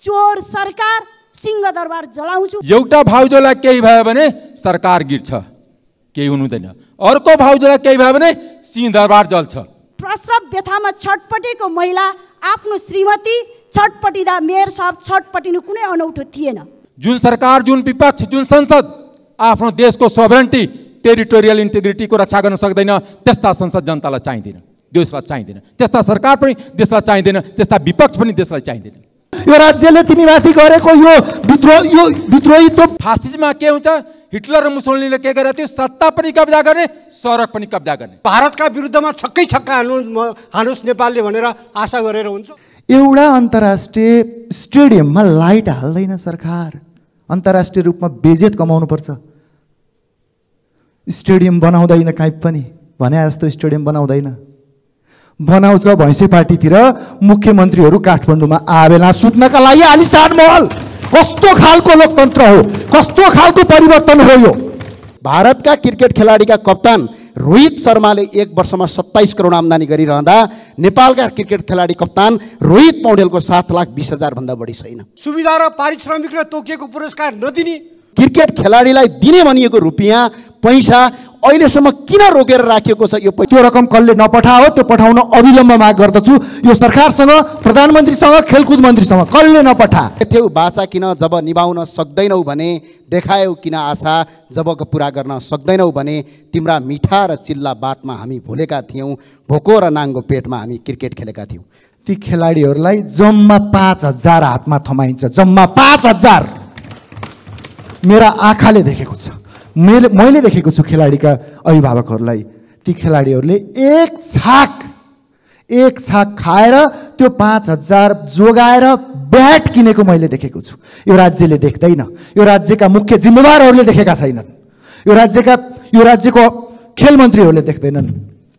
चोर सरकार सिंहदरबार जलाउँछु। एउटा भाउजूलाई केही भयो भने सरकार गिर्छ, केही हुनुहुँदैन। अर्को भाउजूलाई केही भयो भने सिंहदरबार जल्छ। प्रसव व्यथामा छटपटेको महिला आफ्नो श्रीमती छटपटिँदा मेयर साहब छटपटिनु कुनै अनौठो थिएन। जुन सरकार, जुन विपक्ष, जुन संसद आफ्नो देशको सोभरेन्टी, टेरिटोरियल इन्टिग्रिटीको रक्षा गर्न सक्दैन, त्यस्ता संसद जनतालाई चाहिँदैन, देशलाई चाहिँदैन। त्यस्ता सरकार पनि देशलाई चाहिँदैन, त्यस्ता विपक्ष पनि देशलाई चाहिँदैन। यो राज्यले तिमीमाथि गरेको यो विद्रोही त फासिजममा के हुन्छ? हिटलर र मुसोलिनीले के गरेको थियो? सत्ता पनि कब्जा गर्ने, सडक पनि कब्जा गर्ने। भारतका विरुद्धमा छक्कै छक्का हानुस् नेपालले भनेर आशा गरेर हुन्छ। एउटा अन्तर्राष्ट्रिय स्टेडियममा लाइट हाल्दैन सरकार। अन्तर्राष्ट्रिय रूपमा बेजेत कमाउनु पर्छ। स्टेडियम बनाउँदैन, काहीँ पनि भने जस्तो स्टेडियम बनाउँदैन। बनाउँछ भैँसे पार्टीतिर मुख्यमन्त्रीहरू काठमाडौँमा आवेला सुत्नका लागि आलिशान महल। कस्तो खालको लोकतन्त्र हो, कस्तो खालको परिवर्तन हो यो? भारतका क्रिकेट खेलाडीका कप्तान रोहित शर्माले एक वर्षमा 27 करोड आम्दानी गरिरहँदा नेपालका क्रिकेट खेलाडी कप्तान रोहित पौडेलको 7,20,000 भन्दा बढी छैन। सुविधा र पारिश्रमिकले तोकिएको पुरस्कार नदिने, क्रिकेट खेलाडीलाई दिने भनिएको रुपियाँ पैसा अहिलेसम्म किन रोकेर राखिएको छ? यो त्यो रकम कसले नपठाओ, त्यो पठाउन अविलम्ब माग गर्दछु। यो सरकारसँग, प्रधानमन्त्रीसँग, खेलकुद मन्त्रीसँग कसले नपठा। थियौ बाचा किन जब निभाउन सक्दैनौ भने, देखायौ किन आशा जब पुरा गर्न सक्दैनौ भने, तिम्रा मिठा र चिल्ला बातमा हामी भुलेका थियौँ, भोको र नाङ्गो पेटमा हामी क्रिकेट खेलेका थियौँ। ती खेलाडीहरूलाई जम्मा 5,000 हातमा थमाइन्छ, जम्मा 5,000। मेरा आँखाले देखेको छ, मैले देखेको छु खेलाडीका अभिभावकहरूलाई। ती खेलाडीहरूले एक छाक खाएर त्यो 5,000 जोगाएर ब्याट किनेको मैले देखेको छु। यो राज्यले देख्दैन, यो राज्यका मुख्य जिम्मेवारहरूले देखेका छैनन्, यो राज्यको खेल मन्त्रीहरूले देख्दैनन्।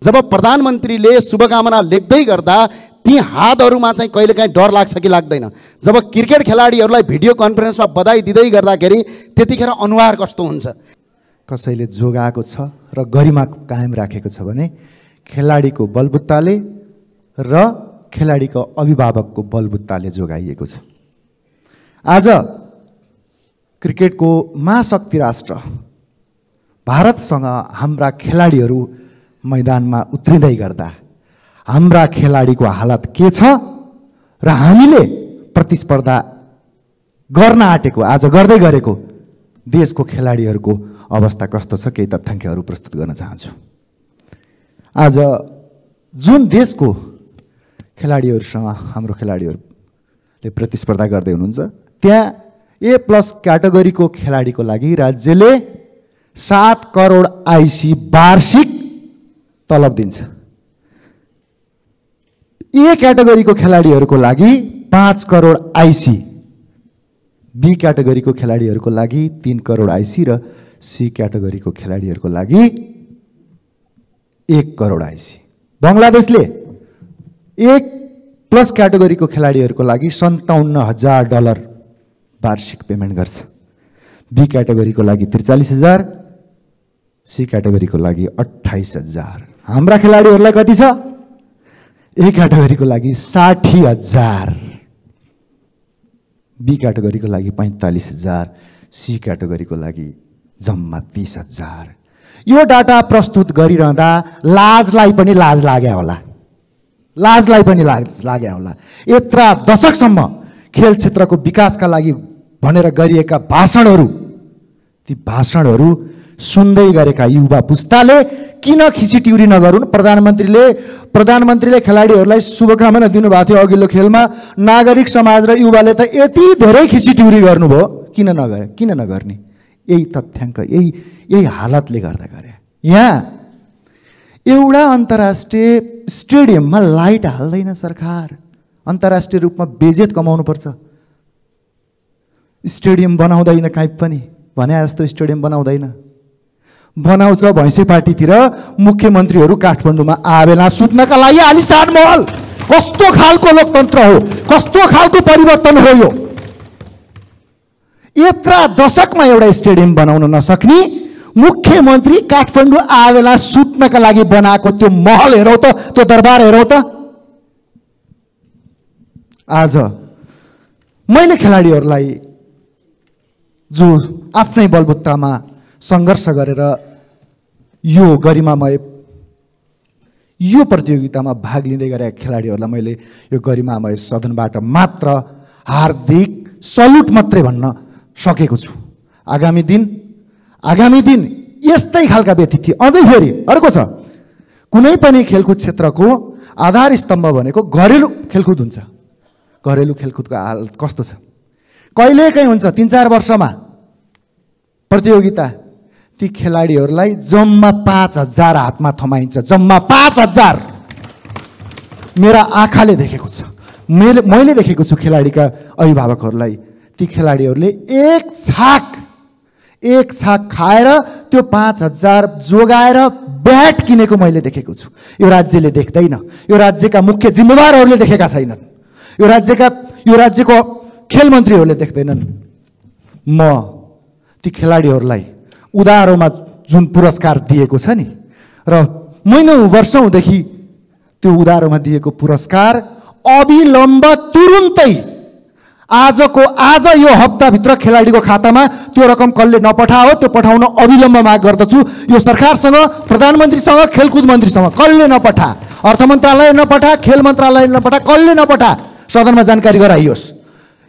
जब प्रधानमन्त्रीले शुभकामना लेख्दै गर्दा ती हातहरूमा चाहिँ कहिलेकाहीँ डर लाग्छ कि लाग्दैन? जब क्रिकेट खेलाडीहरूलाई भिडियो कन्फरेन्समा बधाई दिँदै गर्दाखेरि त्यतिखेर अनुहार कस्तो हुन्छ? कसैले जोगाएको छ र गरिमा कायम राखेको छ भने खेलाडीको बलबुत्ताले र खेलाडीको अभिभावकको बलबुत्ताले जोगाइएको छ। आज क्रिकेटको महाशक्ति राष्ट्र भारतसँग हाम्रा खेलाडीहरू मैदानमा उत्रिँदै गर्दा हाम्रा खेलाडीको हालत के छ र हामीले प्रतिस्पर्धा गर्न आँटेको, आज गर्दै गरेको देशको खेलाडीहरूको अवस्था कस्तो छ, केही तथ्याङ्कहरू प्रस्तुत गर्न चाहन्छु। आज जुन देशको खेलाडीहरूसँग हाम्रो खेलाडीहरूले प्रतिस्पर्धा गर्दै हुनुहुन्छ, त्यहाँ A+ क्याटेगोरीको खेलाडीको लागि राज्यले 7 करोड आइसी वार्षिक तलब दिन्छ। A क्याटेगोरीको खेलाडीहरूको लागि 5 करोड आइसी, B क्याटेगोरीको खेलाडीहरूको लागि 3 करोड आइसी र C क्याटेगोरीको खेलाडीहरूको लागि 1 करोड आइसी। बङ्गलादेशले A+ क्याटेगोरीको खेलाडीहरूको लागि $57,000 वार्षिक पेमेन्ट गर्छ। B क्याटेगोरीको लागि 43,000, C क्याटेगोरीको लागि 28,000। हाम्रा खेलाडीहरूलाई कति छ? A क्याटेगोरीको लागि 60,000, B क्याटेगोरीको लागि 45,000, C क्याटेगोरीको लागि जम्मा 30,000। यो डाटा प्रस्तुत गरिरहँदा लाजलाई पनि लाज लाग्यो होला, लाजलाई पनि लाज लाग्यो होला। यत्रा दशकसम्म खेल क्षेत्रको विकासका लागि भनेर गरिएका भाषणहरू, ती भाषणहरू सुन्दै गरेका युवा पुस्ताले किन खिचिट्युरी नगरून्? प्रधानमन्त्रीले खेलाडीहरूलाई शुभकामना दिनुभएको थियो अघिल्लो खेलमा। नागरिक समाज र युवाले त यति धेरै खिचिट्युरी गर्नुभयो, किन नगर्ने? यही तथ्याङ्क, यही हालतले गर्दा गरे। यहाँ एउटा अन्तर्राष्ट्रिय स्टेडियममा लाइट हाल्दैन सरकार। अन्तर्राष्ट्रिय रूपमा बेजेत कमाउनु पर्छ। स्टेडियम बनाउँदैन, काहीँ पनि भने जस्तो स्टेडियम बनाउँदैन। बनाउँछ भैँसे पार्टीतिर मुख्यमन्त्रीहरू काठमाडौँमा आवेला सुत्नका लागि आलिशान महल। कस्तो खालको लोकतन्त्र हो, कस्तो खालको परिवर्तन हो यो? यत्रा दशकमा एउटा स्टेडियम बनाउन नसक्ने मुख्यमन्त्री काठमाडौँ आवेला सुत्नका लागि बनाएको त्यो महल हेरौ त, त्यो दरबार हेरौ त। आज मैले खेलाडीहरूलाई जो आफ्नै बलबुत्तामा सङ्घर्ष गरेर यो गरिमामय यो प्रतियोगितामा भाग लिँदै गरेका खेलाडीहरूलाई मैले यो गरिमामय सदनबाट मात्र हार्दिक सल्युट मात्रै भन्न सकेको छु। आगामी दिन यस्तै खालका व्यतिथि अझै फेरि अर्को छ। कुनै पनि खेलकुद क्षेत्रको आधार स्तम्भ भनेको घरेलु खेलकुद हुन्छ। घरेलु खेलकुदको हालत कस्तो छ? कहिलेकाहीँ हुन्छ 3-4 वर्षमा प्रतियोगिता, ती खेलाडीहरूलाई जम्मा 5000 हातमा थमाइन्छ। जम्मा 5000 मेरा आँखाले देखेको छ। मैले देखेको छु खेलाडीका अभिभावकहरूलाई। ती खेलाडीहरूले एक छाक खाएर त्यो 5000 जोगाएर ब्याट किनेको मैले देखेको छु। यो राज्यले देख्दैन, यो राज्यका मुख्य जिम्मेवारहरूले देखेका छैनन्, यो राज्यको खेल मन्त्रीहरूले देख्दैनन्। म ती खेलाडीहरूलाई उधारोमा जुन पुरस्कार दिएको छ नि, र महिनौँ वर्षौँदेखि त्यो उधारोमा दिएको पुरस्कार अविलम्ब तुरुन्तै आज यो हप्ताभित्र खेलाडीको खातामा त्यो रकम कसले नपठाओ, त्यो पठाउन अविलम्ब माग गर्दछु। यो सरकारसँग, प्रधानमन्त्रीसँग, खेलकुद मन्त्रीसँग कसले नपठा, अर्थ मन्त्रालय नपठा, खेल मन्त्रालय नपठा, कसले नपठा, सदनमा जानकारी गराइयोस्।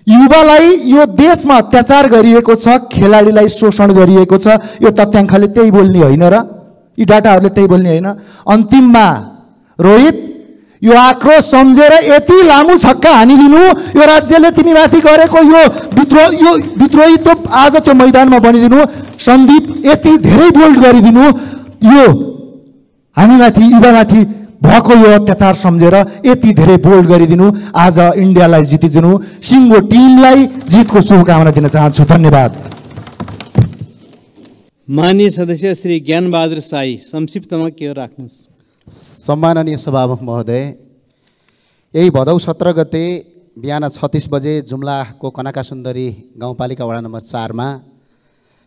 युवालाई यो देशमा अत्याचार गरिएको छ, खेलाडीलाई शोषण गरिएको छ। यो तथ्याङ्कले त्यही बोल्ने होइन र यी डाटाहरूले त्यही बोल्ने होइन। अन्तिममा रोहित, यो आक्रोश सम्झेर यति लामो छक्का हानिदिनु, यो राज्यले तिमीमाथि गरेको यो विद्रोही त्यो आज त्यो मैदानमा बनिदिनु, सन्दीप यति धेरै बोल्ड गरिदिनु, यो हामीमाथि युवामाथि भएको यो अत्याचार सम्झेर यति धेरै बोल्ड गरिदिनु, आज इन्डियालाई जितिदिनु। सिङ्गो टिमलाई जितको शुभकामना दिन चाहन्छु। धन्यवाद। माननीय सदस्य श्री ज्ञानबहादुर साई, संक्षिप्तमा के राख्नुहोस्। सम्माननीय सभामुख महोदय, यही भदौ 17 गते बिहान 36 बजे जुम्लाको कनका सुन्दरी गाउँपालिका वडा नम्बर 4 मा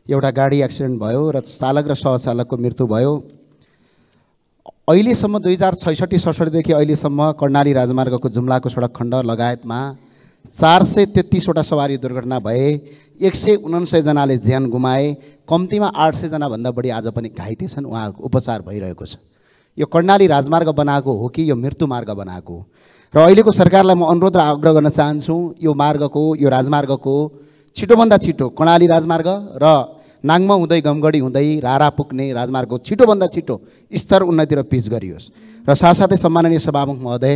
एउटा गाडी एक्सिडेन्ट भयो र चालक र सहचालकको मृत्यु भयो। अहिलेसम्म 2066-67 देखि अहिलेसम्म कर्णाली राजमार्गको जुम्लाको सडक खण्ड लगायतमा 433 वटा सवारी दुर्घटना भए, 169 जनाले ज्यान गुमाए, कम्तीमा 800 जना भन्दा बढी आज पनि घाइते छन्, उहाँहरूको उपचार भइरहेको छ। यो कर्णाली राजमार्ग बनाएको हो कि यो मृत्यु मार्ग बनाएको? र अहिलेको सरकारलाई म अनुरोध र आग्रह गर्न चाहन्छु, यो राजमार्गको छिटोभन्दा छिटो कर्णाली राजमार्ग र नाङमा हुँदै गमगढी हुँदै रारा पुग्ने राजमार्गको छिटोभन्दा छिटो स्तर उन्नति र पिच गरियोस्। र साथसाथै सम्माननीय सभामुख महोदय,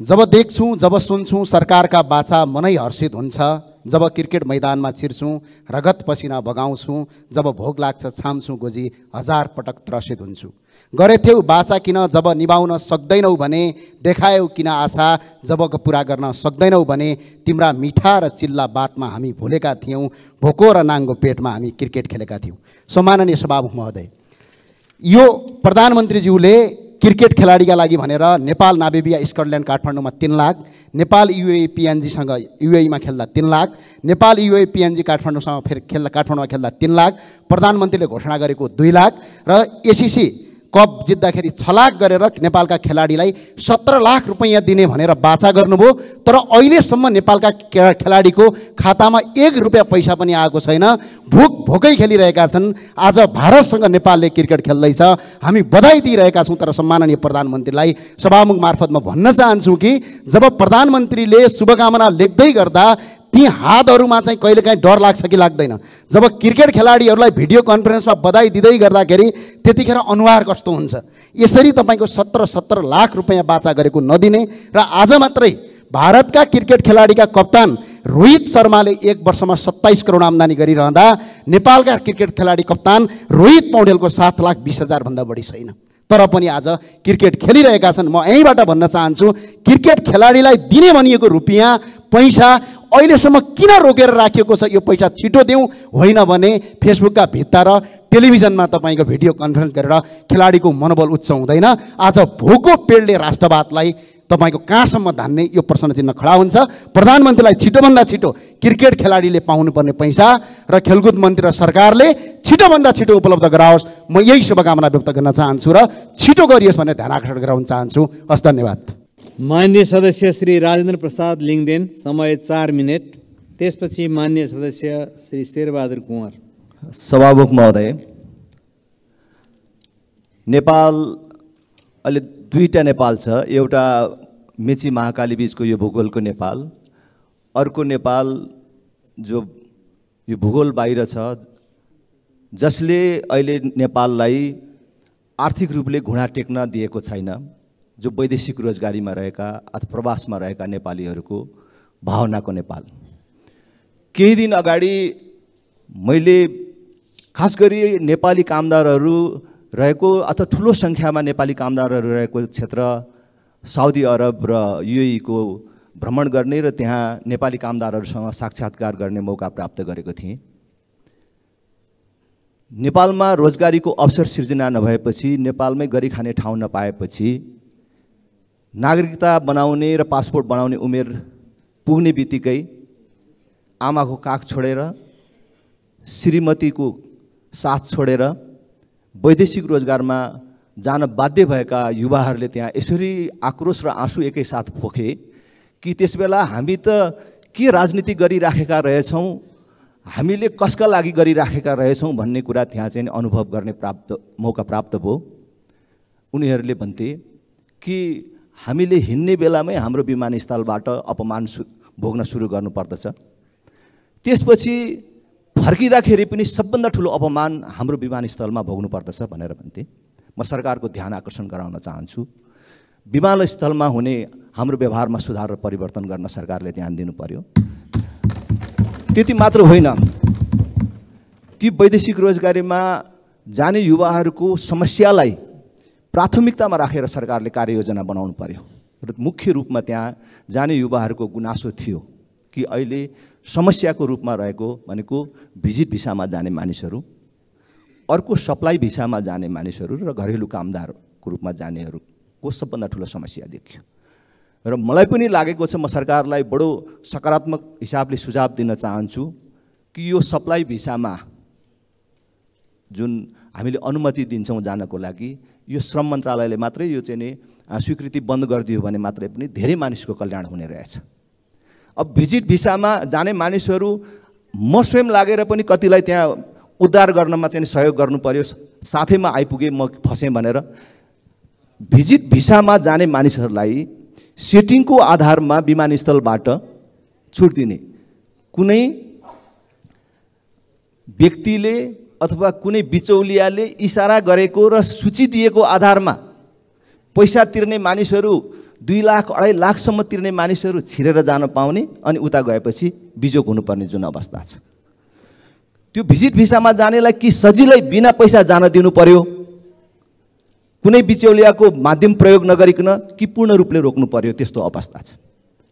जब देख्छौँ, जब सुन्छौँ सरकारका बाचा मनै हर्षित हुन्छ। जब क्रिकेट मैदानमा छिर्छौँ, रगत पसिना बगाउँछौँ, जब भोग लाग्छ छाम्छौँ गोजी, 1000 पटक त्रसित हुन्छु। गरेथ्यौ बाचा किन जब निभाउन सक्दैनौ भने, देखायौ किन आशा जब पुरा गर्न सक्दैनौ भने, तिम्रा मिठा र चिल्ला बातमा हामी भुलेका थियौँ, भोको र नाङ्गो पेटमा हामी क्रिकेट खेलेका थियौँ। सम्माननीय सभामुख महोदय, यो प्रधानमन्त्रीज्यूले क्रिकेट खेलाडीका लागि भनेर नेपाल नामिबिया स्कटल्यान्ड काठमाडौँमा 3 लाख, नेपाल युएई पिएनजीसँग युएईमा खेल्दा 3 लाख, नेपाल युएई पिएनजी काठमाडौँसँग काठमाडौँमा खेल्दा 3 लाख, प्रधानमन्त्रीले घोषणा गरेको 2 लाख र एसिसी कप जित्दाखेरि 6 लाख गरेर नेपालका खेलाडीलाई 17 लाख रुपैयाँ दिने भनेर बाचा गर्नुभयो। तर अहिलेसम्म नेपालका खेलाडीको खातामा 1 रुपियाँ पैसा पनि आएको छैन। भोकै खेलिरहेका छन्। आज भारतसँग नेपालले क्रिकेट खेल्दैछ, हामी बधाई दिइरहेका छौँ। तर सम्माननीय प्रधानमन्त्रीलाई सभामुख मार्फत म भन्न चाहन्छु कि जब प्रधानमन्त्रीले शुभकामना लेख्दै गर्दा ती हातहरूमा चाहिँ कहिलेकाहीँ डर लाग्छ कि लाग्दैन? जब क्रिकेट खेलाडीहरूलाई भिडियो कन्फरेन्समा बधाई दिँदै गर्दाखेरि त्यतिखेर अनुहार कस्तो हुन्छ? यसरी तपाईँको 17 लाख रुपैयाँ बाचा गरेको नदिने र आज मात्रै भारतका क्रिकेट खेलाडीका कप्तान रोहित शर्माले 1 वर्षमा 27 करोड आम्दानी गरिरहँदा नेपालका क्रिकेट खेलाडी कप्तान रोहित पौडेलको 7,20,000 भन्दा बढी छैन। तर पनि आज क्रिकेट खेलिरहेका छन्। म यहीँबाट भन्न चाहन्छु, क्रिकेट खेलाडीलाई दिने भनिएको रुपियाँ पैसा अहिलेसम्म किन रोकेर राखिएको छ? यो पैसा छिटो दिउँ, होइन भने फेसबुकका भित्ता र टेलिभिजनमा तपाईँको भिडियो कन्फरेन्स गरेर खेलाडीको मनोबल उच्च हुँदैन। आज भोको पेटले राष्ट्रवादलाई तपाईँको कहाँसम्म धान्ने यो प्रश्न चिन्ह खडा हुन्छ। प्रधानमन्त्रीलाई छिटोभन्दा छिटो क्रिकेट खेलाडीले पाउनुपर्ने पैसा र खेलकुद मन्त्री र सरकारले छिटोभन्दा छिटो उपलब्ध गराओस्, म यही शुभकामना व्यक्त गर्न चाहन्छु र छिटो गरियोस् भन्ने ध्यान आकर्षण गराउन चाहन्छु। हस्, धन्यवाद। मान्य सदस्य श्री राजेन्द्र प्रसाद लिङदेन, समय 4 मिनेट। त्यसपछि मान्य सदस्य श्री शेरबहादुर कुँवर। सभामुख महोदय, नेपाल अहिले दुईटा नेपाल छ। एउटा मेची महाकाली बीचको यो भूगोलको नेपाल, अर्को नेपाल जो यो भूगोल बाहिर छ, जसले अहिले नेपाललाई आर्थिक रूपले घुँडा टेक्न दिएको छैन, जो वैदेशिक रोजगारीमा रहेका अथवा प्रवासमा रहेका नेपालीहरूको भावनाको नेपाल। केही दिन अगाडि मैले खास गरी नेपाली कामदारहरू रहेको अथवा ठुलो सङ्ख्यामा नेपाली कामदारहरू रहेको क्षेत्र साउदी अरब र युएई को भ्रमण गर्ने र त्यहाँ नेपाली कामदारहरूसँग साक्षात्कार गर्ने मौका प्राप्त गरेको थिएँ। नेपालमा रोजगारीको अवसर सिर्जना नभएपछि, नेपालमै गरी खाने ठाउँ नपाएपछि, नागरिकता बनाउने र पासपोर्ट बनाउने उमेर पुग्ने बित्तिकै आमाको काख छोडेर, श्रीमतीको साथ छोडेर वैदेशिक रोजगारमा जान बाध्य भएका युवाहरूले त्यहाँ यसरी आक्रोश र आँसु एकैसाथ पोखे कि त्यसबेला हामी त के राजनीति गरिराखेका रहेछौँ, हामीले कसका लागि गरिराखेका रहेछौँ भन्ने कुरा त्यहाँ चाहिँ अनुभव गर्ने मौका प्राप्त भयो। उनीहरूले भन्थे कि हामीले हिँड्ने बेलामै हाम्रो विमानस्थलबाट अपमान भोग्न सुरु गर्नुपर्दछ, त्यसपछि फर्किँदाखेरि पनि सबभन्दा ठुलो अपमान हाम्रो विमानस्थलमा भोग्नुपर्दछ भनेर भन्थे। म सरकारको ध्यान आकर्षण गराउन चाहन्छु, विमानस्थलमा हुने हाम्रो व्यवहारमा सुधार र परिवर्तन गर्न सरकारले ध्यान दिनु पर्यो। त्यति मात्र होइन, ती वैदेशिक रोजगारीमा जाने युवाहरूको समस्यालाई प्राथमिकतामा राखेर सरकारले कार्ययोजना बनाउनु पर्यो। र मुख्य रूपमा त्यहाँ जाने युवाहरूको गुनासो थियो कि अहिले समस्याको रूपमा रहेको भनेको भिजिट भिसामा जाने मानिसहरू, अर्को सप्लाई भिसामा जाने मानिसहरू र घरेलु कामदारको रूपमा जानेहरूको सबभन्दा ठुलो समस्या देखियो। र मलाई पनि लागेको छ, म सरकारलाई बडो सकारात्मक हिसाबले सुझाव दिन चाहन्छु कि यो सप्लाई भिसामा जुन हामीले अनुमति दिन्छौँ जानको लागि, यो श्रम मन्त्रालयले मात्रै यो चाहिँ नि स्वीकृति बन्द गरिदियो भने मात्रै पनि धेरै मानिसको कल्याण हुने रहेछ। अब भिजिट भिसामा जाने मानिसहरू म स्वयं लागेर पनि कतिलाई त्यहाँ उद्धार गर्नमा चाहिँ सहयोग गर्नु पर्यो। साथैमा आइपुगे म फसेँ भनेर भिजिट भिसामा जाने मानिसहरूलाई सेटिङको आधारमा विमानस्थलबाट छुट दिने, कुनै व्यक्तिले अथवा कुनै बिचौलियाले इसारा गरेको र सूची दिएको आधारमा पैसा तिर्ने मानिसहरू 2 लाख 2.5 लाखसम्म तिर्ने मानिसहरू छिरेर जान पाउने, अनि उता गएपछि बिजोग हुनुपर्ने जुन अवस्था छ, त्यो भिजिट भिसामा जानेलाई कि सजिलै बिना पैसा जान दिनु पर्यो, कुनै बिचौलियाको माध्यम प्रयोग नगरिकन कि पूर्ण रूपले रोक्नु पर्यो, त्यस्तो अवस्था छ।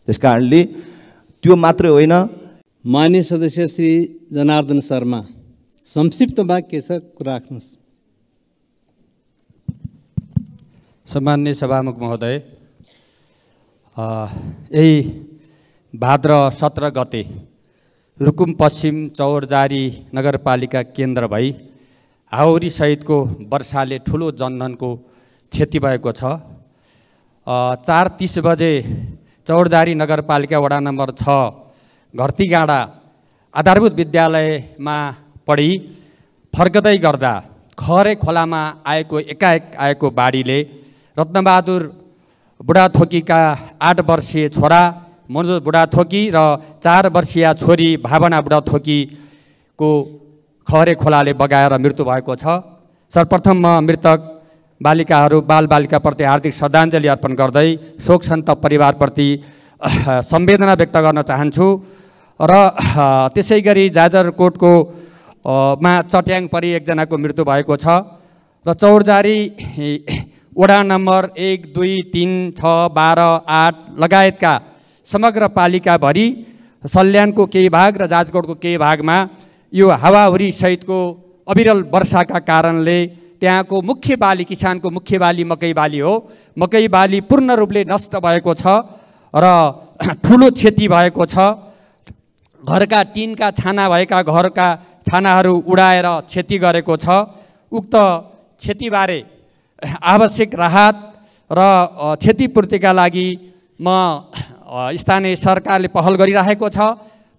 त्यसकारणले त्यो मात्रै होइन। मान्य सदस्य श्री जनार्दन शर्मा, संक्षिप्त वाक्य छ, राख्नुहोस्। सम्मान्य सभामुख महोदय, यही भाद्र 17 गते रुकुम पश्चिम चौरजारी नगरपालिका केन्द्र भई हाउरी सहितको वर्षाले ठुलो जनधनको क्षति भएको छ। 4:30 बजे चौरजारी नगरपालिका वडा नम्बर 6 घरतीगाँडा आधारभूत विद्यालयमा पढी फर्कदै गर्दा खरे खोलामा एकाएक आएको बाढीले रत्नबहादुर बुढाथोकीका 8 वर्षीय छोरा मनोज बुढाथोकी र 4 वर्षीय छोरी भावना बुढाथोकीको खरे खोलाले बगाएर मृत्यु भएको छ। सर्वप्रथम म मृतक बालबालिकाप्रति हार्दिक श्रद्धाञ्जली अर्पण गर्दै शोक सन्तप्त परिवारप्रति संवेदना व्यक्त गर्न चाहन्छु। र त्यसै गरी जाजरकोटको मा चट्याङ परि एकजनाको मृत्यु भएको छ र चौरजारी वडा नम्बर 1, 2, 3, 6, 12, 8 लगायतका समग्र पालिकाभरि सल्यानको केही भाग र जाजरकोटको केही भागमा यो हावाहुरी सहितको अविरल वर्षाका कारणले त्यहाँको मुख्य बाली, किसानको मुख्य बाली मकै बाली हो, मकै बाली पूर्ण रूपले नष्ट भएको छ र ठुलो क्षति भएको छ। घरका टिनका छाना भएका घरका छानाहरू उडाएर क्षति गरेको छ। उक्त क्षतिबारे आवश्यक राहत र क्षतिपूर्तिका लागि स्थानीय सरकारले पहल गरिरहेको छ,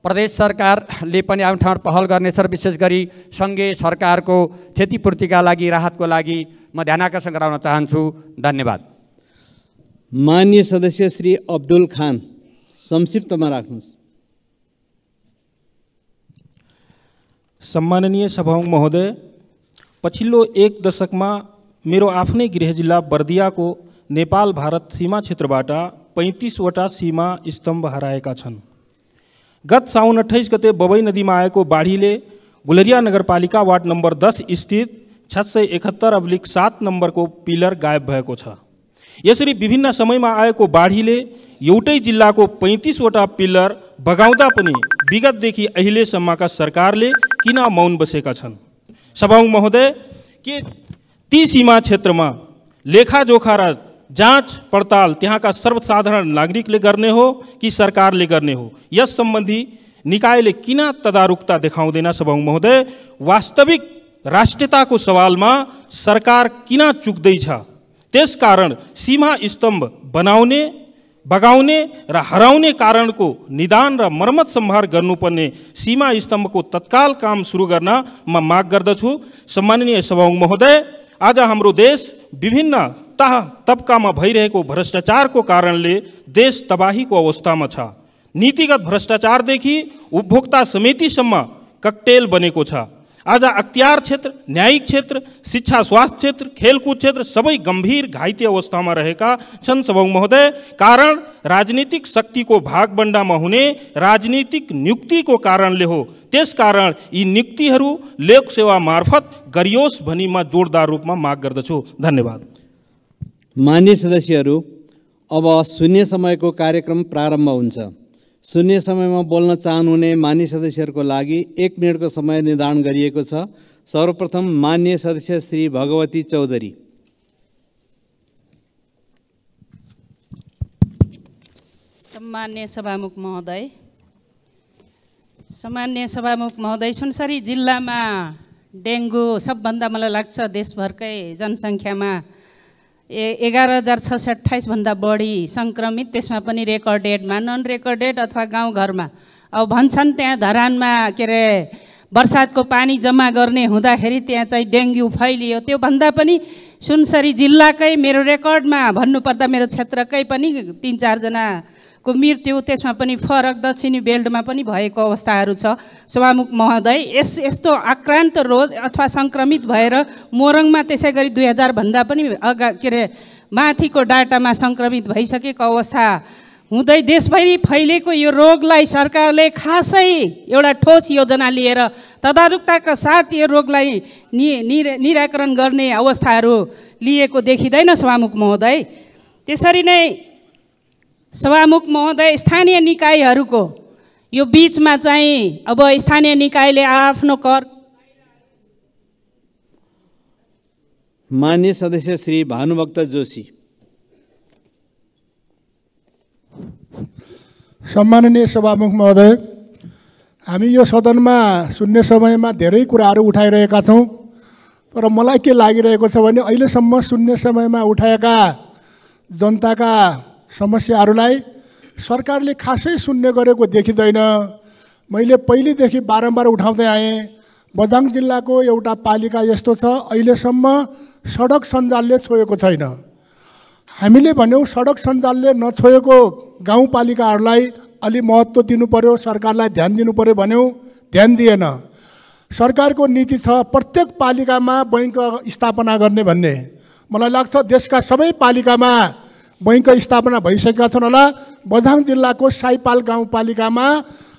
प्रदेश सरकारले पनि आफ्नो ठाउँमा पहल गर्नेछ र विशेष गरी सङ्घीय सरकारको क्षतिपूर्तिका लागि राहतको लागि म ध्यान आकर्षण गराउन चाहन्छु। धन्यवाद। माननीय सदस्य श्री अब्दुल खान, संक्षिप्तमा राख्नुहोस्। सम्माननीय सभामुख महोदय, पछिल्लो एक दशकमा मेरो आफ्नै गृह जिल्ला बर्दियाको नेपाल भारत सीमा क्षेत्रबाट 35वटा सीमा स्तम्भ हराएका छन्। गत साउन 28 गते बबई नदीमा आएको बाढीले गुलरिया नगरपालिका वार्ड नम्बर 10 स्थित 671/7 नम्बरको पिलर गायब भएको छ। यसरी विभिन्न समयमा आएको बाढीले एउटै जिल्लाको 35वटा पिलर बगाउँदा पनि विगतदेखि अहिलेसम्मका सरकारले किन मौन बसेका छन्? सभामुख महोदय, के ती सीमा क्षेत्रमा लेखाजोखा र जाँच पडताल त्यहाँका सर्वसाधारण नागरिकले गर्ने हो कि सरकारले गर्ने हो? यस सम्बन्धी निकायले किन तदारुकता देखाउँदैन? सभामुख महोदय, वास्तविक राष्ट्रियताको सवालमा सरकार किन चुक्दैछ? त्यसकारण सीमा स्तम्भ बनाउने, बगाउने र हराउने कारणको निदान र मर्मत सम्भार गर्नुपर्ने सीमा स्तम्भको तत्काल काम सुरु गर्न म माग गर्दछु। सम्माननीय सभामुख महोदय, आज हाम्रो देश विभिन्न तबकामा भइरहेको भ्रष्टाचारको कारणले देश तबाहीको अवस्थामा छ। नीतिगत भ्रष्टाचारदेखि उपभोक्ता समितिसम्म ककटेल बनेको छ। आज अख्तियार क्षेत्र, न्यायिक क्षेत्र, शिक्षा स्वास्थ्य क्षेत्र, खेलकुद क्षेत्र सबै गम्भीर घाइते अवस्थामा रहेका छन्। सभामुख महोदय, कारण राजनीतिक शक्तिको भागबण्डामा हुने राजनीतिक नियुक्तिको कारणले हो। त्यसकारण यी नियुक्तिहरू लोकसेवा मार्फत गरियोस् भनी म जोडदार रूपमा माग गर्दछु। धन्यवाद। मान्य सदस्यहरू, अब शून्य समयको कार्यक्रम प्रारम्भ हुन्छ। शून्य समयमा बोल्न चाहनुहुने मान्य सदस्यहरूको लागि 1 मिनटको समय निर्धारण गरिएको छ। सर्वप्रथम मान्य सदस्य श्री भगवती चौधरी। सम्मान्य सभामुख महोदय, सुनसरी जिल्लामा डेङ्गु सबभन्दा मलाई लाग्छ देशभरकै जनसङ्ख्यामा 11,628 भन्दा बढी सङ्क्रमित, त्यसमा पनि रेकर्डेडमा, नन रेकर्डेड अथवा गाउँघरमा। अब भन्छन् त्यहाँ धरानमा के अरे बर्सातको पानी जम्मा गर्ने हुँदाखेरि त्यहाँ चाहिँ डेङ्गु फैलियो। त्यो भन्दा पनि सुनसरी जिल्लाकै मेरो रेकर्डमा भन्नुपर्दा मेरो क्षेत्रकै पनि 3-4 जनाको मृत्यु, त्यसमा पनि फरक दक्षिणी बेल्टमा पनि भएको अवस्थाहरू छ। सभामुख महोदय, यस्तो आक्रान्त रोग अथवा सङ्क्रमित भएर मोरङमा त्यसै गरी 2000 भन्दा पनि माथिको डाटामा सङ्क्रमित भइसकेको अवस्था हुँदै देशभरि फैलेको यो रोगलाई सरकारले खासै एउटा ठोस योजना लिएर तदारुकताका साथ यो रोगलाई निराकरण गर्ने अवस्थाहरू लिएको देखिँदैन सभामुख महोदय। त्यसरी नै सभामुख महोदय, स्थानीय निकायहरूको यो बीचमा चाहिँ अब स्थानीय निकायले आफ्नो कर। मान्य सदस्य श्री भानुभक्त जोशी। सम्माननीय सभामुख महोदय, हामी यो सदनमा शून्य समयमा धेरै कुराहरू उठाइरहेका छौँ, तर मलाई के लागिरहेको छ भने अहिलेसम्म शून्य समयमा उठाएका जनताका समस्याहरूलाई सरकारले खासै सुन्ने गरेको देखिँदैन। मैले पहिलेदेखि बारम्बार उठाउँदै आएँ, बझाङ जिल्लाको एउटा पालिका यस्तो छ अहिलेसम्म सडक सञ्जालले छोएको छैन। हामीले भन्यौँ सडक सञ्जालले नछोएको गाउँपालिकाहरूलाई अलि महत्त्व दिनु पर्यो, सरकारलाई ध्यान दिनु पर्यो भन्यौँ, ध्यान दिएन। सरकारको नीति छ प्रत्येक पालिकामा बैङ्क स्थापना गर्ने भन्ने। मलाई लाग्छ देशका सबै पालिकामा बैङ्क स्थापना भइसकेका छन् होला। बझाङ जिल्लाको साइपाल गाउँपालिकामा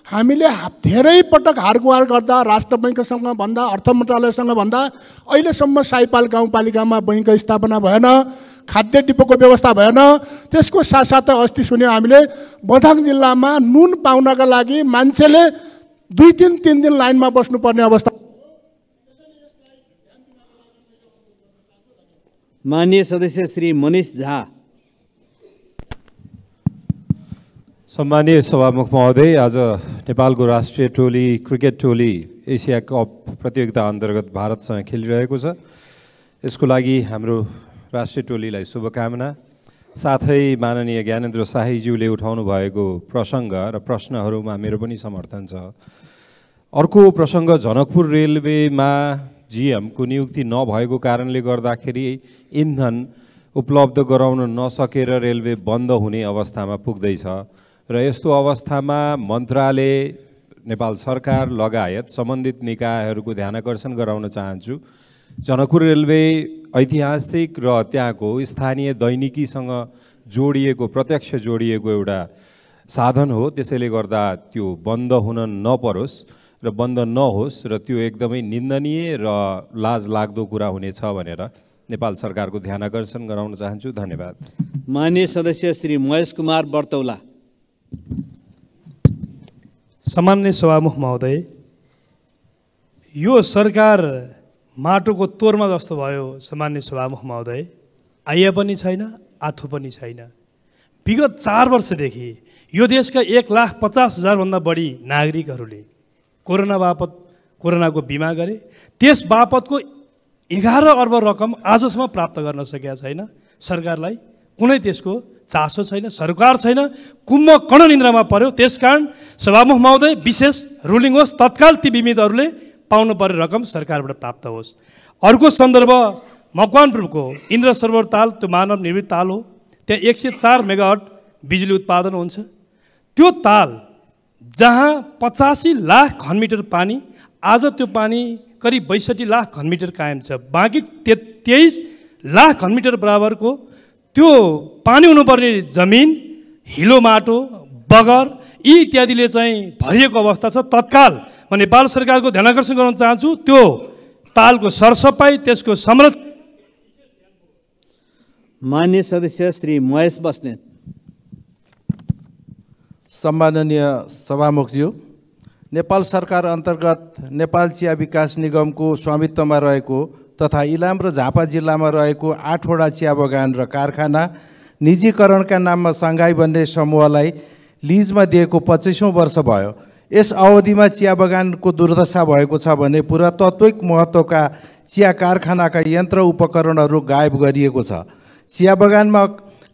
हामीले धेरै पटक हारगुहार गर्दा राष्ट्र बैङ्कसँग भन्दा, अर्थ मन्त्रालयसँग भन्दा अहिलेसम्म साइपाल गाउँपालिकामा बैङ्क स्थापना भएन, खाद्य डिपोको व्यवस्था भएन। त्यसको साथसाथै अस्ति सुन्यौँ हामीले बझाङ जिल्लामा नुन पाउनका लागि मान्छेले 2-3 दिन लाइनमा बस्नुपर्ने अवस्था। माननीय सदस्य श्री मनिष झा। सम्मानीय सभामुख महोदय, आज नेपालको राष्ट्रिय टोली क्रिकेट टोली एसिया कप प्रतियोगिता अन्तर्गत भारतसँग खेलिरहेको छ। यसको लागि हाम्रो राष्ट्रिय टोलीलाई शुभकामना। साथै माननीय ज्ञानेन्द्र शाहीज्यूले उठाउनु भएको प्रसङ्ग र प्रश्नहरूमा मेरो पनि समर्थन छ। अर्को प्रसङ्ग जनकपुर रेलवेमा जिएमको नियुक्ति नभएको कारणले गर्दाखेरि इन्धन उपलब्ध गराउन नसकेर रेलवे बन्द हुने अवस्थामा पुग्दैछ र यस्तो अवस्थामा मन्त्रालय, नेपाल सरकार लगायत सम्बन्धित निकायहरूको ध्यानाकर्षण गराउन चाहन्छु। जनकपुर रेलवे ऐतिहासिक र त्यहाँको स्थानीय दैनिकीसँग जोडिएको, प्रत्यक्ष जोडिएको एउटा साधन हो। त्यसैले गर्दा त्यो बन्द हुन नपरोस् र बन्द नहोस् र त्यो एकदमै निन्दनीय र लाजलाग्दो कुरा हुनेछ भनेर नेपाल सरकारको ध्यानाकर्षण गराउन चाहन्छु। धन्यवाद। माननीय सदस्य श्री महेश कुमार बर्तौला। सामान्य सभामुख महोदय, यो सरकार माटोको तोरमा जस्तो भयो। सामान्य सभामुख महोदय, आय पनि छैन, आथु पनि छैन। विगत 4 वर्षदेखि यो देशका 1,50,000 भन्दा बढी नागरिकहरूले कोरोना बापत कोरोनाको बिमा गरे। त्यस बापतको 11 अर्ब रकम आजसम्म प्राप्त गर्न सकेका छैन। सरकारलाई कुनै त्यसको चासो छैन, सरकार छैन, कुम्भकर्ण निन्द्रामा पर्यो। त्यसकारण सभामुख महोदय, विशेष रुलिङ होस्, तत्काल ती बिमितहरूले पाउनु पर्ने रकम सरकारबाट प्राप्त होस्। अर्को सन्दर्भ मकवानपुरको इन्द्र सरोवर ताल, त्यो मानव निर्मित ताल हो। त्यहाँ 104 मेगावाट बिजुली उत्पादन हुन्छ। त्यो ताल जहाँ 85 लाख घनमिटर पानी, आज त्यो पानी करिब 62 लाख घनमिटर कायम छ। बाँकी 23 लाख घनमिटर बराबरको त्यो पानी हुनुपर्ने जमिन, हिलो माटो, बगर यी इत्यादिले चाहिँ भरिएको अवस्था छ। तत्काल म नेपाल सरकारको ध्यानाकर्षण गर्न चाहन्छु, त्यो तालको सरसफाइ, त्यसको संरक्षण। माननीय सदस्य श्री महेश बस्नेत। सम्माननीय सभामुखज्यू, नेपाल सरकार अन्तर्गत नेपाल चिया विकास निगमको स्वामित्वमा रहेको तथा इलाम र झापा जिल्लामा रहेको 8वटा चिया बगान र कारखाना निजीकरणका नाममा सङ्घाई भन्ने समूहलाई लिजमा दिएको 25औं वर्ष भयो। यस अवधिमा चिया बगानको दुर्दशा भएको छ भने पुरातात्विक महत्त्वका चिया कारखानाका यन्त्र उपकरणहरू गायब गरिएको छ। चिया बगानमा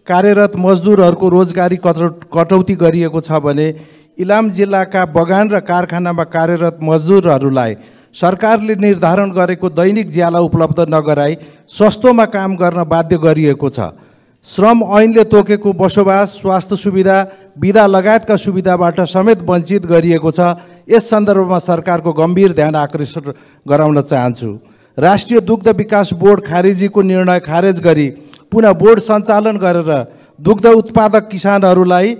कार्यरत मजदुरहरूको रोजगारी कटौती गरिएको छ भने इलाम जिल्लाका बगान र कारखानामा कार्यरत मजदुरहरूलाई सरकारले निर्धारण गरेको दैनिक ज्याला उपलब्ध नगराई सस्तोमा काम गर्न बाध्य गरिएको छ। श्रम ऐनले तोकेको बसोबास, स्वास्थ्य सुविधा, बिदा लगायतका सुविधाबाट समेत वञ्चित गरिएको छ। यस सन्दर्भमा सरकारको गम्भीर ध्यान आकर्षण गराउन चाहन्छु। राष्ट्रिय दुग्ध विकास बोर्ड खारेजीको निर्णय खारेज गरी पुनः बोर्ड सञ्चालन गरेर दुग्ध उत्पादक किसानहरूलाई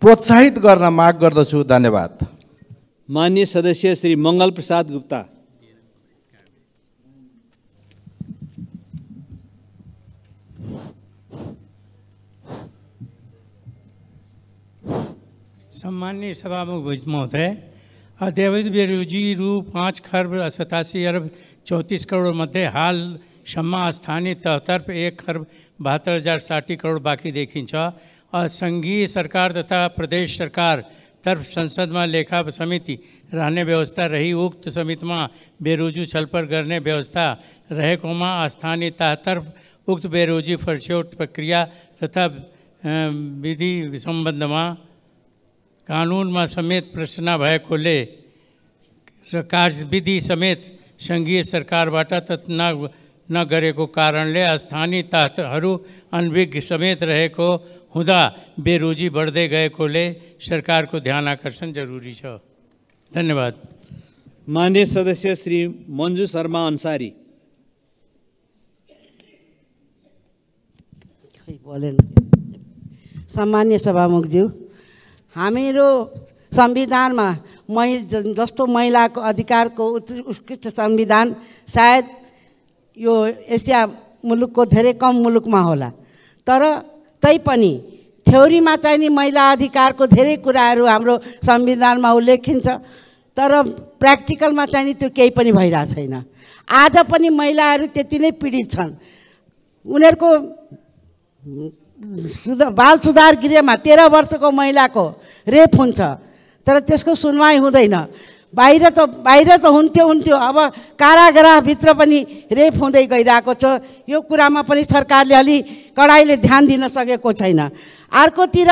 प्रोत्साहित गर्न माग गर्दछु। धन्यवाद। माननीय सदस्य श्री मङ्गल प्रसाद गुप्ता। सम्माननीय सभामुख महोदय, अद्यावधि बेरोजी रु 5,87,34 करोड़ मध्ये हालसम्म स्थानीय तहतर्फ 1,72,060 करोड़ बाँकी देखिन्छ। सङ्घीय सरकार तथा प्रदेश सरकार तर्फ संसदमा लेखा समिति रहने व्यवस्था रही। उक्त समितिमा बेरोजी छलफल गर्ने व्यवस्था रहेकोमा स्थानीय तहतर्फ उक्त बेरोजी फर्स्यौट प्रक्रिया तथा विधि सम्बन्धमा कानुनमा समेत प्रश्न भएकोले र कार्यविधि समेत सङ्घीय सरकारबाट नगरेको कारणले स्थानीय तहहरू अनभिज्ञ समेत रहेको हुँदा बेरोजी बढ्दै गएकोले सरकारको ध्यान आकर्षण जरुरी छ। धन्यवाद। माननीय सदस्य श्री मन्जु शर्मा अन्सारी। सम्मान्य सभामुखज्यू, हामीहरू संविधानमा जस्तो महिलाको अधिकारको उत्कृष्ट संविधान सायद यो एसिया मुलुकको धेरै कम मुलुकमा होला। तर तैपनि थ्योरीमा चाहिँ नि महिला अधिकारको धेरै कुराहरू हाम्रो संविधानमा उल्लेखिन्छ, तर प्र्याक्टिकलमा चाहिँ नि त्यो केही पनि भइरहेको छैन। आज पनि महिलाहरू त्यति नै पीडित छन्। उनीहरूको बाल सुधार गृहमा 13 वर्षको महिलाको रेप हुन्छ, तर त्यसको सुनवाई हुँदैन। बाहिर त हुन्थ्यो अब कारागृहभित्र पनि रेप हुँदै गइरहेको छ। यो कुरामा पनि सरकारले अलि कडाइले ध्यान दिन सकेको छैन। अर्कोतिर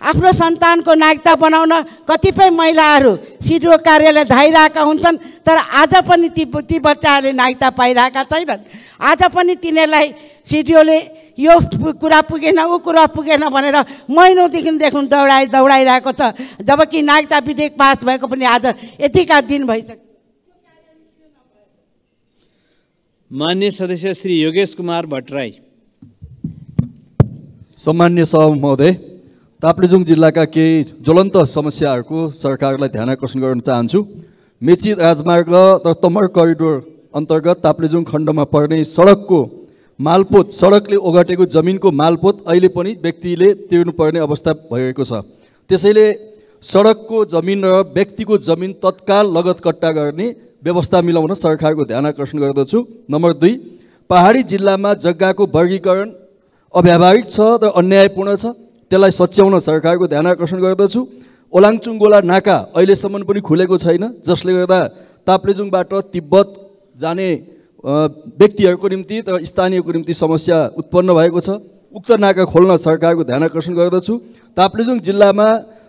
आफ्नो सन्तानको नागरिकता बनाउन कतिपय महिलाहरू सिडिओ कार्यालय धाइरहेका हुन्छन्, तर आज पनि ती बच्चाहरूले नागरिकता पाइरहेका छैनन्। आज पनि तिनीहरूलाई सिडिओले यो कुरा पुगेन ऊ कुरा पुगेन भनेर महिनौदेखि देखुन दौडाइरहेको छ, जबकि नागरिकता विधेयक पास भएको पनि आज यतिका दिन भइसक्यो। मान्य सदस्य श्री योगेश कुमार भट्टराई। सम्मान्य सभामुख महोदय, ताप्लेजुङ जिल्लाका केही ज्वलन्त समस्याहरूको सरकारलाई ध्यान आकर्षण गर्न चाहन्छु। मेची राजमार्ग र तमर करिडोर अन्तर्गत ताप्लेजुङ खण्डमा पर्ने सडकको मालपोत, सडकले ओगटेको जमिनको मालपोत अहिले पनि व्यक्तिले तिर्नुपर्ने अवस्था भएको छ। त्यसैले सडकको जमिन र व्यक्तिको जमिन तत्काल लगत कट्टा गर्ने व्यवस्था मिलाउन सरकारको ध्यान आकर्षण गर्दछु। नम्बर 2, पहाडी जिल्लामा जग्गाको वर्गीकरण अव्यावहारिक छ र अन्यायपूर्ण छ, त्यसलाई सच्याउन सरकारको ध्यान आकर्षण गर्दछु। ओलाङचुङ गोला नाका अहिलेसम्म पनि खुलेको छैन, जसले गर्दा ताप्लेजुङबाट तिब्बत जाने व्यक्तिहरूको निम्ति र स्थानीयको निम्ति समस्या उत्पन्न भएको छ। उक्त नाका खोल्न सरकारको ध्यान आकर्षण गर्दछु। ताप्लेजुङ जिल्लामा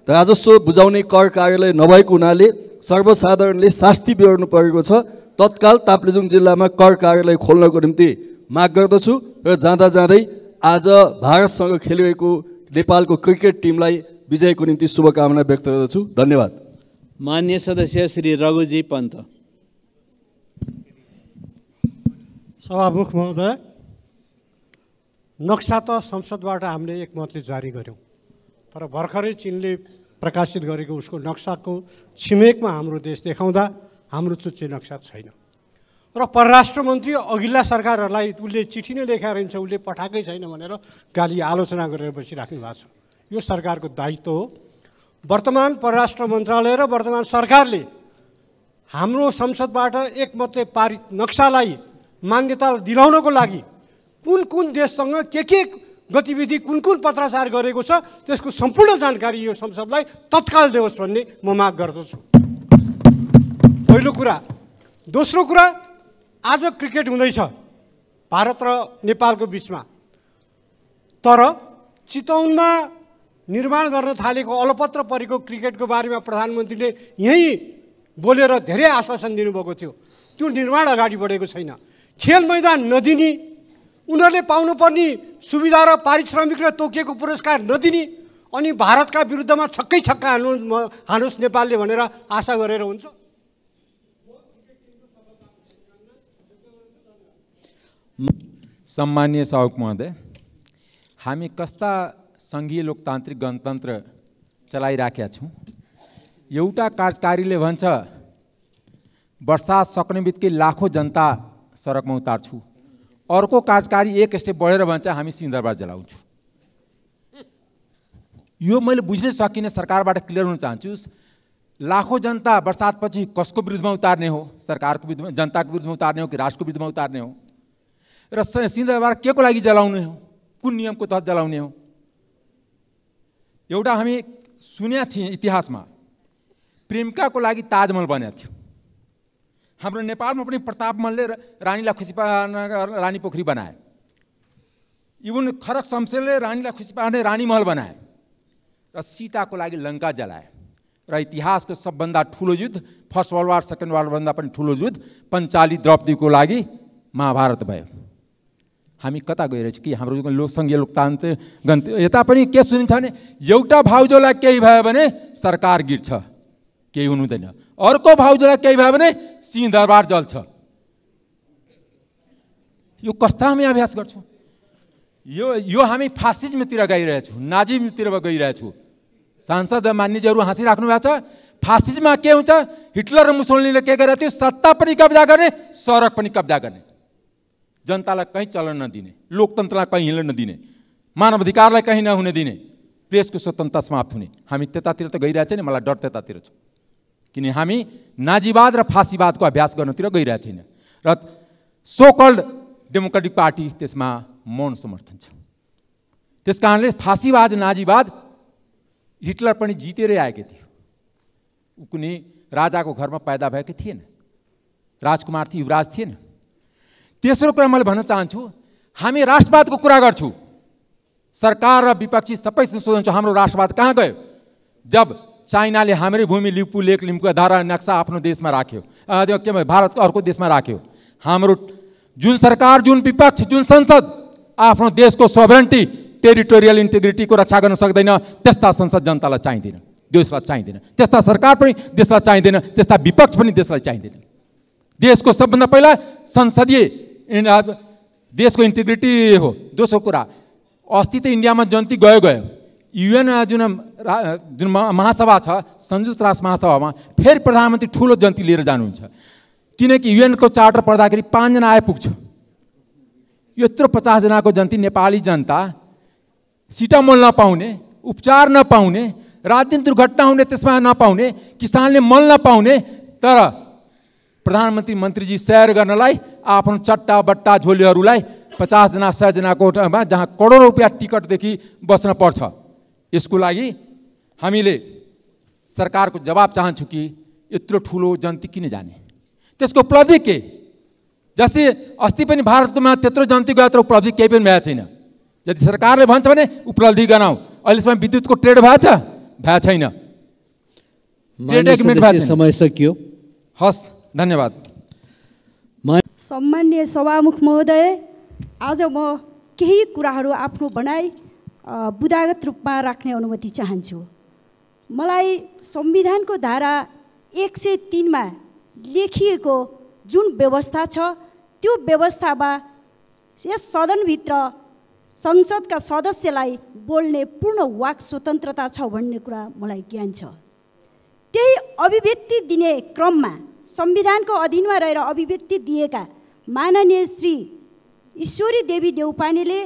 राजस्व बुझाउने कर कार्यालय नभएको हुनाले सर्वसाधारणले शास्ति बिहोर्नु परेको छ। तत्काल ताप्लेजुङ जिल्लामा कर कार्यालय खोल्नको निम्ति माग गर्दछु र जाँदा जाँदै आज भारतसँग खेलिरहेको नेपालको क्रिकेट टिमलाई विजयको निम्ति शुभकामना व्यक्त गर्दछु। धन्यवाद। मान्य सदस्य श्री रघुजी पन्त। सभामुख महोदय, नक्सा त संसदबाट हामीले एकमतले जारी गऱ्यौँ, तर भर्खरै चीनले प्रकाशित गरेको उसको नक्साको छिमेकमा हाम्रो देश देखाउँदा हाम्रो चुच्चे नक्सा छैन। र परराष्ट्र मन्त्री अघिल्ला सरकारहरूलाई उसले चिठी नै लेखाएर हिँड्छ, उसले पठाएकै छैन भनेर गाली आलोचना गरेर बसिराख्नु भएको छ। यो सरकारको दायित्व हो। वर्तमान परराष्ट्र मन्त्रालय र वर्तमान सरकारले हाम्रो संसदबाट एकमतले पारित नक्सालाई मान्यता दिलाउनको लागि कुन देशसँग के गतिविधि कुन पत्राचार गरेको छ त्यसको सम्पूर्ण जानकारी यो संसदलाई तत्काल देओस् भन्ने म माग गर्दछु। पहिलो कुरा। दोस्रो कुरा, आज क्रिकेट हुँदैछ भारत र नेपालको बिचमा, तर चितवनमा निर्माण गर्न थालेको अलपत्र परेको क्रिकेटको बारेमा प्रधानमन्त्रीले यहीँ बोलेर धेरै आश्वासन दिनुभएको थियो। त्यो निर्माण अगाडि बढेको छैन। खेल मैदान नदिने, उनीहरूले पाउनुपर्ने सुविधा र पारिश्रमिक र तोकिएको पुरस्कार नदिने, अनि भारतका विरुद्धमा छक्कै छक्का हानुस् नेपालले भनेर आशा गरेर हुन्छ? सम्मान्य सभामुख महोदय, हामी कस्ता सङ्घीय लोकतान्त्रिक गणतन्त्र चलाइराखेका छौँ। एउटा कार्यकारीले भन्छ वर्षात सक्ने बित्तिकै लाखौँ जनता सडकमा उतार्छु, अर्को कार्यकारी एक स्टेप बढेर भन्छ हामी सिंहदरबार जलाउँछु। यो मैले बुझ्नै सकिनँ। सरकारबाट क्लियर हुन चाहन्छु, लाखौँ जनता वर्षातपछि कसको विरुद्धमा उतार्ने हो? सरकारको विरुद्धमा, जनताको विरुद्धमा उतार्ने हो कि राष्ट्रको विरुद्धमा उतार्ने हो? र सिंहदरबार के को लागि जलाउने हो? कुन नियमको तहत जलाउने हो? एउटा हामी सुनेका थियौँ इतिहासमा, प्रेमिकाको लागि ताजमहल बनेको थियो। हाम्रो नेपालमा पनि प्रतापमलले रानीलाई खुसी पार्न रानी पोखरी बनाए। इवन खरक शमशेरले रानीलाई खुसी पार्ने रानी महल बनाए र सीताको लागि लङ्का जलाए। र इतिहासको सबभन्दा ठुलो युद्ध, first world war second world वारभन्दा पनि ठुलो युद्ध पञ्चाली द्रौपदीको लागि महाभारत भयो। हामी कता गइरहेछ कि हाम्रो लोकसङ्घीय लोकतान्त्रिक यता पनि के सुनिन्छ भने एउटा भाउजूलाई केही भयो भने सरकार गिर्छ, केही हुनु हुँदैन। अर्को भाउजूलाई केही भयो भने सिंहदरबार जल्छ। यो कस्ता हामी अभ्यास गर्छौँ? यो हामी फासिज्मतिर गइरहेछौँ, नाजिमतिर गइरहेछौँ। सांसद मान्यजीहरू हाँसिराख्नु भएको छ। फासिज्ममा के हुन्छ? हिटलर र मुसोलिनीले के गरेको थियो? सत्ता पनि कब्जा गर्ने, सडक पनि कब्जा गर्ने, जनतालाई कहीँ चलन नदिने, लोकतन्त्रलाई कहीँ हिँड्न नदिने, मानवाधिकारलाई कहीँ नहुन दिने, प्रेसको स्वतन्त्रता समाप्त हुने। हामी त्यतातिर त गइरहेछ नि, मलाई डर त्यतातिर छ। किन हामी नाजीवाद र फासीवादको अभ्यास गर्नतिर गइरहेको छैन। र सो कल्ड डेमोक्रेटिक पार्टी त्यसमा मौन समर्थन छ। त्यस कारणले फासीवाद नाजीवाद हिटलर पनि जितेरै आएको थियो। कुनै राजाको घरमा पैदा भएकै थिएन, राजकुमार थिए, युवराज थिएन। तेस्रो कुरा मैले भन्न चाहन्छु, हामी राष्ट्रवादको कुरा गर्छौँ, सरकार र विपक्षी सबैसँग सोध्छौँ हाम्रो राष्ट्रवाद कहाँ गयो? जब चाइनाले हाम्रै भूमि लिपु लेक लिम्बुको धारा नक्सा आफ्नो देशमा राख्यो, के भयो भारतको अर्को देशमा राख्यो, हाम्रो जुन सरकार, जुन विपक्ष, जुन संसद आफ्नो देशको सोभरेन्टी टेरिटोरियल इन्टिग्रिटीको रक्षा गर्न सक्दैन, त्यस्ता संसद जनतालाई चाहिँदैन, देशलाई चाहिँदैन। त्यस्ता सरकार पनि देशलाई चाहिँदैन, त्यस्ता विपक्ष पनि देशलाई चाहिँदैन। देशको सबभन्दा पहिला संसदीय देशको इन्टिग्रिटी हो। दोस्रो कुरा, अस्ति त इन्डियामा जन्ती गयो, युएन जुन महासभा छ, संयुक्त राष्ट्र महासभामा फेरि प्रधानमन्त्री ठुलो जन्ती लिएर जानुहुन्छ, किनकि युएनको चार्टर पढ्दाखेरि 5 जना आइपुग्छ। यत्रो 50 जनाको जन्ती नेपाली जनता सिटामोल नपाउने, उपचार नपाउने, रात दिन दुर्घटना हुने त्यसमा नपाउने, किसानले मल नपाउने, तर प्रधानमन्त्री मन्त्रीजी सैर गर्नलाई आफ्नो चट्टा बट्टा झोलीहरूलाई 50 जना 100 जनाको जहाँ करोडौँ रुपियाँ टिकटदेखि बस्न पर्छ। यसको लागि हामीले सरकारको जवाब चाहन्छौँ कि यत्रो ठुलो जन्ती किन जाने, त्यसको उपलब्धि के? जस्तै अस्ति पनि भारतकोमा त्यत्रो जन्ती गयो, तर उपलब्धि केही पनि भएको छैन। यदि सरकारले भन्छ भने उपलब्धि गराउँ। अहिलेसम्म विद्युतको ट्रेड भएको छैन, ट्रेड एग्रिमेन्ट भएको छैन। समय सकियो। हस्, धन्यवाद। सम्माननीय सभामुख महोदय, आज म केही कुराहरू आफ्नो भनाइ बुदागत रूपमा राख्ने अनुमति चाहन्छु। मलाई संविधानको धारा 103 मा लेखिएको जुन व्यवस्था छ, त्यो व्यवस्थामा यस सदनभित्र संसदका सदस्यलाई बोल्ने पूर्ण वाक स्वतन्त्रता छ भन्ने कुरा मलाई ज्ञान छ। त्यही अभिव्यक्ति दिने क्रममा संविधानको अधीनमा रहेर अभिव्यक्ति दिएका माननीय श्री ईश्वरी देवी देउपानेले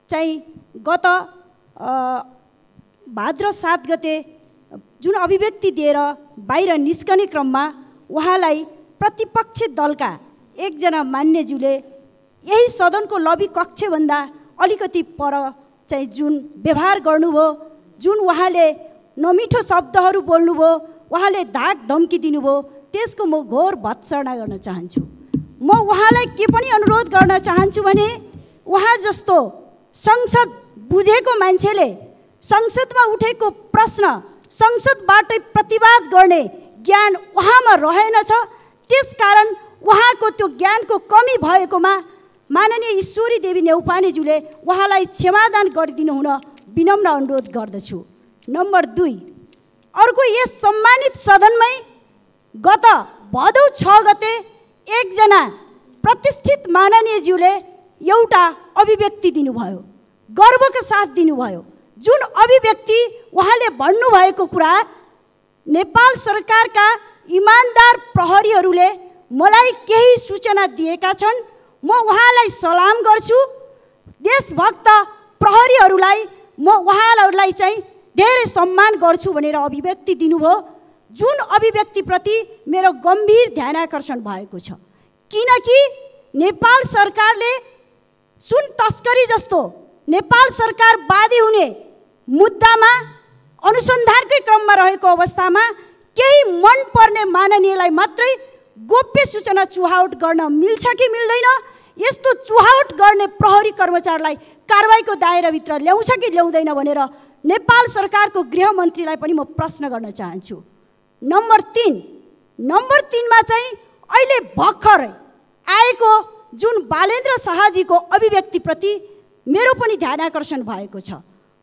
चाहिँ गत भाद्र 7 गते जुन अभिव्यक्ति दिएर बाहिर निस्कने क्रममा उहाँलाई प्रतिपक्ष दलका एकजना मान्यज्यूले यही सदनको लबी कक्षभन्दा अलिकति पर चाहिँ जुन व्यवहार गर्नुभयो, जुन उहाँले नमिठो शब्दहरू बोल्नुभयो, उहाँले धाक धम्की दिनुभयो, त्यसको म घोर भत्सना गर्न चाहन्छु। म उहाँलाई के पनि अनुरोध गर्न चाहन्छु भने उहाँ जस्तो संसद बुझेको मान्छेले संसदमा उठेको प्रश्न संसदबाटै प्रतिवाद गर्ने ज्ञान उहाँमा रहेनछ। त्यसकारण उहाँको त्यो ज्ञानको कमी भएकोमा माननीय ईश्वरी देवी नेउपानेज्यूले उहाँलाई क्षमादान गरिदिनु हुन विनम्र अनुरोध गर्दछु। नम्बर 2, अर्को यस सम्मानित सदनमै गत भदौ 6 गते एकजना प्रतिष्ठित माननीयज्यूले एउटा अभिव्यक्ति दिनुभयो, गर्वका साथ दिनुभयो। जुन अभिव्यक्ति उहाँले भन्नुभएको कुरा, नेपाल सरकारका इमानदार प्रहरीहरूले मलाई केही सूचना दिएका छन्, म उहाँलाई सलाम गर्छु। देशभक्त प्रहरीहरूलाई म उहाँहरूलाई चाहिँ धेरै सम्मान गर्छु भनेर अभिव्यक्ति दिनुभयो। जुन अभिव्यक्तिप्रति मेरो गम्भीर ध्यानाकर्षण भएको छ, किनकि नेपाल सरकारले सुन तस्करी जस्तो नेपाल सरकार बादी हुने मुद्दामा अनुसन्धानकै क्रममा रहेको अवस्थामा केही मन पर्ने माननीयलाई मात्रै गोप्य सूचना चुहावट गर्न मिल्छ कि मिल्दैन? यस्तो चुहावट गर्ने प्रहरी कर्मचारीलाई कारबाहीको दायराभित्र ल्याउँछ कि ल्याउँदैन भनेर नेपाल सरकारको गृहमन्त्रीलाई पनि म प्रश्न गर्न चाहन्छु। नम्बर 3 मा चाहिँ अहिले भर्खर आएको जुन बालेन्द्र शाहजीको अभिव्यक्तिप्रति मेरो पनि ध्यानाकर्षण भएको छ।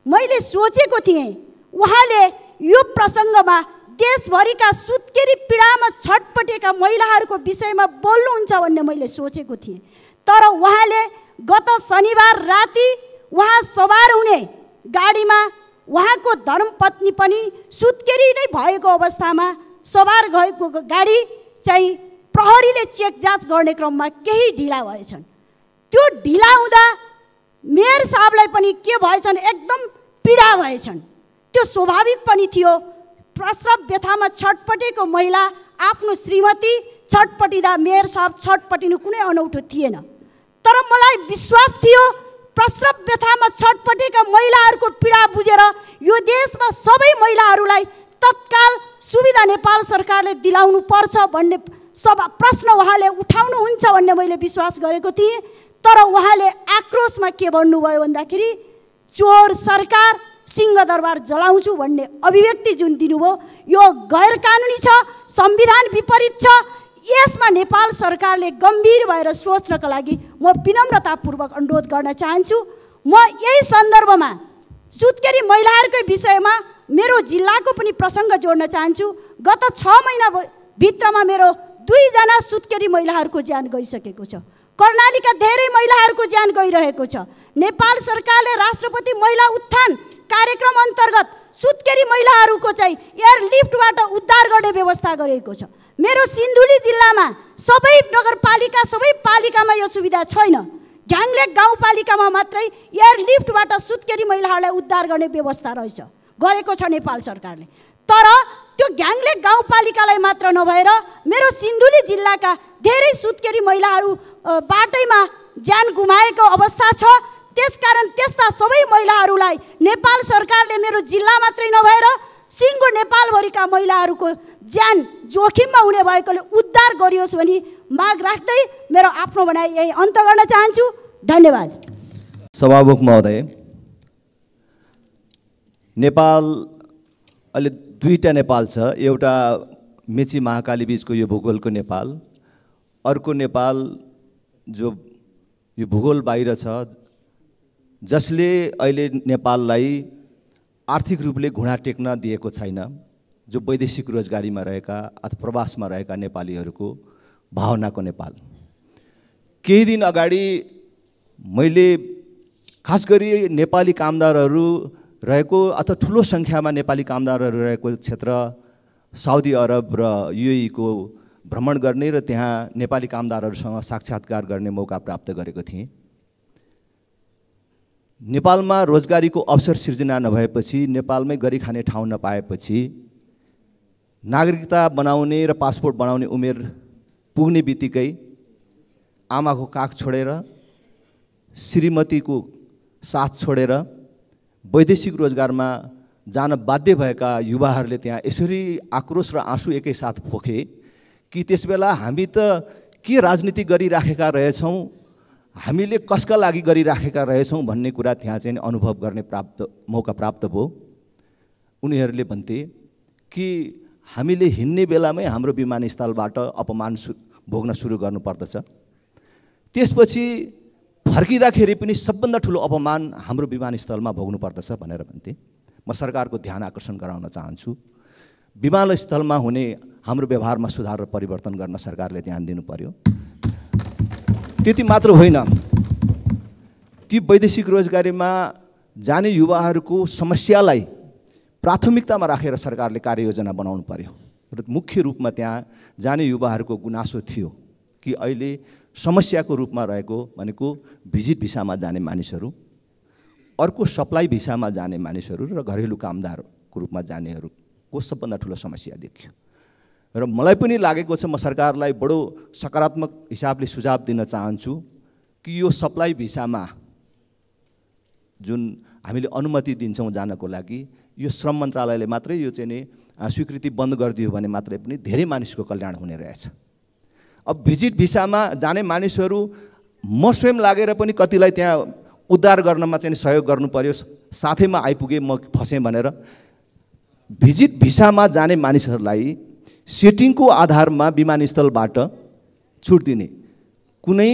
मैले सोचेको थिएँ उहाँले यो प्रसङ्गमा देशभरिका सुत्केरी पीडामा छटपटेका महिलाहरूको विषयमा बोल्नुहुन्छ भन्ने मैले सोचेको थिएँ, तर उहाँले गत शनिबार राति उहाँ सवार हुने गाडीमा उहाँको धर्मपत्नी पनि सुत्केरी नै भएको अवस्थामा सवार गएको गाडी चाहिँ प्रहरीले चेक जाँच गर्ने क्रममा केही ढिला भएछन्। त्यो ढिला हुँदा मेयर साहबलाई पनि के भएछन्, एकदम पीडा भएछन्। त्यो स्वाभाविक पनि थियो। प्रसव व्यथामा छटपटेको महिला आफ्नो श्रीमती छटपटिँदा मेयर साहब छटपटिनु कुनै अनौठो थिएन, तर मलाई विश्वास थियो प्रसव व्यथामा छटपटेका महिलाहरूको पीडा बुझेर यो देशमा सबै महिलाहरूलाई तत्काल सुविधा नेपाल सरकारले दिलाउनु पर्छ भन्ने प्रश्न उहाँले उठाउनुहुन्छ भन्ने मैले विश्वास गरेको थिएँ। तर उहाँले आक्रोशमा के भन्नुभयो भन्दाखेरि चोर सरकार सिंहदरबार जलाउँछु भन्ने अभिव्यक्ति जुन दिनुभयो यो गैर कानुनी छ, संविधान विपरीत छ। यसमा नेपाल सरकारले गम्भीर भएर सोच्नका लागि म विनम्रतापूर्वक अनुरोध गर्न चाहन्छु। म यही सन्दर्भमा सुत्केरी महिलाहरूकै विषयमा मेरो जिल्लाको पनि प्रसङ्ग जोड्न चाहन्छु। गत 6 महिना भित्रमा मेरो 2 जना सुत्केरी महिलाहरूको ज्यान गइसकेको छ। कर्णालीका धेरै महिलाहरूको ज्यान गइरहेको छ। नेपाल सरकारले राष्ट्रपति महिला उत्थान कार्यक्रम अन्तर्गत सुत्केरी महिलाहरूको चाहिँ एयरलिफ्टबाट उद्धार गर्ने व्यवस्था गरेको छ। मेरो सिन्धुली जिल्लामा सबै नगरपालिका सबै पालिकामा यो सुविधा छैन। ग्याङलेक गाउँपालिकामा मात्रै एयरलिफ्टबाट सुत्केरी महिलाहरूलाई उद्धार गर्ने व्यवस्था रहेछ, गरेको छ नेपाल सरकारले। तर त्यो ग्याङलेक गाउँपालिकालाई मात्र नभएर मेरो सिन्धुली जिल्लाका धेरै सुत्केरी महिलाहरू बाटैमा ज्यान गुमाएको अवस्था छ। त्यसकारण त्यस्ता सबै महिलाहरूलाई नेपाल सरकारले मेरो जिल्ला मात्रै नभएर सिङ्गो नेपालभरिका महिलाहरूको ज्यान जोखिममा हुने भएकोले उद्धार गरियोस् भनी माग राख्दै मेरो आफ्नो भनाइ यही अन्त गर्न चाहन्छु। धन्यवाद। सभामुख महोदय, नेपाल अहिले 2टा नेपाल छ। एउटा मेची महाकाली बीचको यो भूगोलको नेपाल, अर्को नेपाल जो यो भूगोल बाहिर छ, जसले अहिले नेपाललाई आर्थिक रूपले घुँडा टेक्न दिएको छैन। जो वैदेशिक रोजगारीमा रहेका अथवा प्रवासमा रहेका नेपालीहरूको भावनाको नेपाल। केही दिन अगाडि मैले खास गरी नेपाली कामदारहरू रहेको अथवा ठुलो सङ्ख्यामा नेपाली कामदारहरू रहेको क्षेत्र साउदी अरब र UAE को भ्रमण गर्ने र त्यहाँ नेपाली कामदारहरूसँग साक्षात्कार गर्ने मौका प्राप्त गरेको थिएँ। नेपालमा रोजगारीको अवसर सिर्जना नभएपछि, नेपालमै गरी खाने ठाउँ नपाएपछि नागरिकता बनाउने र पासपोर्ट बनाउने उमेर पुग्ने बित्तिकै आमाको काख छोडेर, श्रीमतीको साथ छोडेर वैदेशिक रोजगारमा जान बाध्य भएका युवाहरूले त्यहाँ यसरी आक्रोश र आँसु एकैसाथ पोखे कि त्यसबेला हामी त के राजनीति गरिराखेका रहेछौँ, हामीले कसका लागि गरिराखेका रहेछौँ भन्ने कुरा त्यहाँ चाहिँ अनुभव गर्ने मौका प्राप्त भयो। उनीहरूले भन्थे कि हामीले हिँड्ने बेलामै हाम्रो विमानस्थलबाट अपमान भोग्न सुरु गर्नुपर्दछ, त्यसपछि फर्किँदाखेरि पनि सबभन्दा ठुलो अपमान हाम्रो विमानस्थलमा भोग्नुपर्दछ भनेर भन्थे। म सरकारको ध्यान आकर्षण गराउन चाहन्छु, विमानस्थलमा हुने हाम्रो व्यवहारमा सुधार र परिवर्तन गर्न सरकारले ध्यान दिनु पर्यो। त्यति मात्र होइन, ती वैदेशिक रोजगारीमा जाने युवाहरूको समस्यालाई प्राथमिकतामा राखेर सरकारले कार्ययोजना बनाउनु पर्यो। र मुख्य रूपमा त्यहाँ जाने युवाहरूको गुनासो थियो कि अहिले समस्याको रूपमा रहेको भनेको भिजिट भिसामा जाने मानिसहरू, अर्को सप्लाई भिसामा जाने मानिसहरू र घरेलु कामदारको रूपमा जानेहरूको सबभन्दा ठुलो समस्या देखियो। र मलाई पनि लागेको छ, म सरकारलाई बडो सकारात्मक हिसाबले सुझाव दिन चाहन्छु कि यो सप्लाई भिसामा जुन हामीले अनुमति दिन्छौँ जानको लागि, यो श्रम मन्त्रालयले मात्रै यो चाहिँ नि स्वीकृति बन्द गरिदियो भने मात्रै पनि धेरै मानिसको कल्याण हुने रहेछ। अब भिजिट भिसामा जाने मानिसहरू म स्वयं लागेर पनि कतिलाई त्यहाँ उद्धार गर्नमा चाहिँ सहयोग गर्नु पर्यो, साथैमा आइपुगे म फसेँ भनेर। भिजिट भिसामा जाने मानिसहरूलाई सेटिङको आधारमा विमानस्थलबाट छुट दिने, कुनै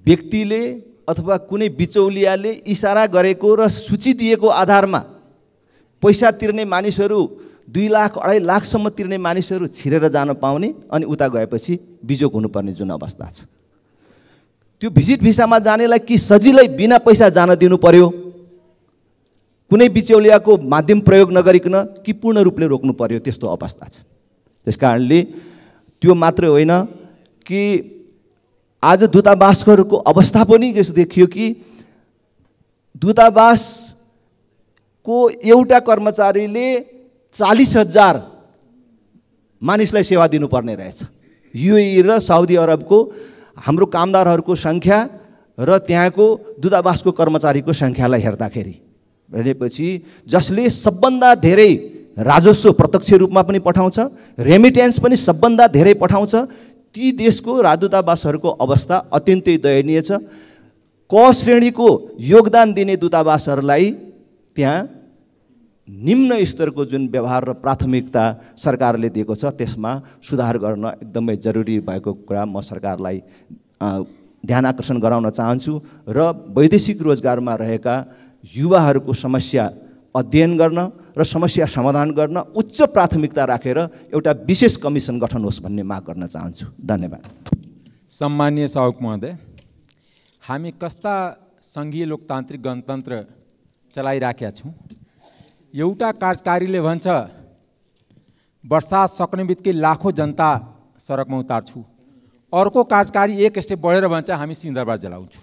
व्यक्तिले अथवा कुनै बिचौलियाले इसारा गरेको र सूची दिएको आधारमा पैसा तिर्ने मानिसहरू 2 लाख 2.5 लाखसम्म तिर्ने मानिसहरू छिरेर जान पाउने अनि उता गएपछि बिजोग हुनुपर्ने जुन अवस्था छ, त्यो भिजिट भिसामा जानेलाई कि सजिलै बिना पैसा जान दिनु पर्यो, कुनै बिचौलियाको माध्यम प्रयोग नगरिकन कि पूर्ण रूपले रोक्नु पर्यो, त्यस्तो अवस्था छ। त्यसकारणले त्यो मात्र होइन कि आज दूतावासहरूको अवस्था पनि यस्तो देखियो कि दूतावासको एउटा कर्मचारीले 40,000 मानिसलाई सेवा दिनुपर्ने रहेछ। UAE र साउदी अरबको हाम्रो कामदारहरूको सङ्ख्या र त्यहाँको दूतावासको कर्मचारीको सङ्ख्यालाई हेर्दाखेरि भनेपछि जसले सबभन्दा धेरै राजस्व प्रत्यक्ष रूपमा पनि पठाउँछ, रेमिटेन्स पनि सबभन्दा धेरै पठाउँछ, ती देशको राजदूतावासहरूको अवस्था अत्यन्तै दयनीय छ। क श्रेणीको योगदान दिने दूतावासहरूलाई त्यहाँ निम्न स्तरको जुन व्यवहार र प्राथमिकता सरकारले दिएको छ त्यसमा सुधार गर्न एकदमै जरुरी भएको कुरा म सरकारलाई ध्यान आकर्षण गराउन चाहन्छु र वैदेशिक रोजगारमा रहेका युवाहरूको समस्या अध्ययन गर्न र समस्या समाधान गर्न उच्च प्राथमिकता राखेर एउटा विशेष कमिसन गठन होस् भन्ने माग गर्न चाहन्छु। धन्यवाद। सम्माननीय सभामुख महोदय, हामी कस्ता सङ्घीय लोकतान्त्रिक गणतन्त्र चलाइराखेका छौँ। एउटा कार्यकारीले भन्छ बर्सात सक्ने बित्तिकै लाखौँ जनता सडकमा उतार्छु, अर्को कार्यकारी एक स्टेप बढेर भन्छ हामी सिंहदरबार जलाउँछु।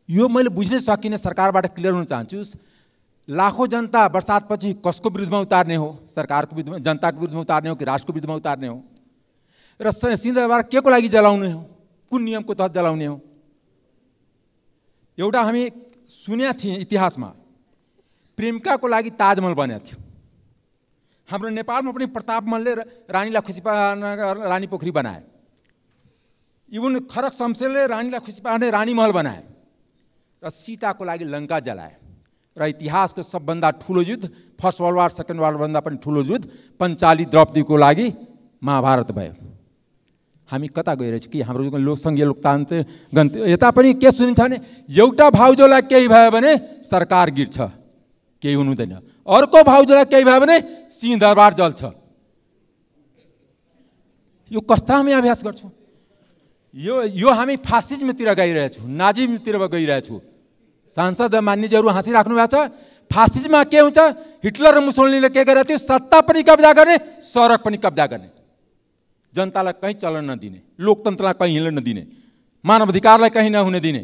यो मैले बुझ्न सकिनँ, सरकारबाट क्लियर हुन चाहन्छु। लाखौँ जनता बर्सातपछि कसको विरुद्धमा उतार्ने हो? सरकारको विरुद्धमा, जनताको विरुद्धमा उतार्ने हो कि राष्ट्रको विरुद्धमा उतार्ने हो? र सिंहदरबार के को लागि जलाउने हो? कुन नियमको तहत जलाउने हो? एउटा हामी सुनेका थियौँ इतिहासमा, प्रेमिकाको लागि ताजमहल बनेको थियो। हाम्रो नेपालमा पनि प्रतापमलले रानीलाई खुसी पार्न रानी पोखरी बनाए। इभन खरक शमशेरले रानीलाई खुसी पार्ने रानी महल बनाए र सीताको लागि लङ्का जलाए। र इतिहासको सबभन्दा ठुलो युद्ध, first world war, second world भन्दा पनि ठुलो युद्ध पञ्चाली द्रौपदीको लागि महाभारत भयो। हामी कता गइरहेछ कि हाम्रो सङ्घीय लोकतान्त्रिक यता पनि के सुनिन्छ भने एउटा भाउजूलाई केही भयो भने सरकार गिर्छ, केही हुनु हुँदैन। अर्को भाउजूलाई केही भयो भने सिंहदरबार जल्छ। यो कस्ता हामी अभ्यास गर्छौँ? यो हामी फासिज्मतिर गइरहेछौँ, नाजिमतिर गइरहेछौँ। सांसद मान्यजीहरू हाँसिराख्नु भएको छ। फासिज्ममा के हुन्छ? हिटलर र मुसोलिनीले के गरेको थियो? सत्ता पनि कब्जा गर्ने, सडक पनि कब्जा गर्ने, जनतालाई कहीँ चलन नदिने, लोकतन्त्रलाई कहीँ हिँड्न नदिने, मानवाधिकारलाई कहीँ नहुन दिने,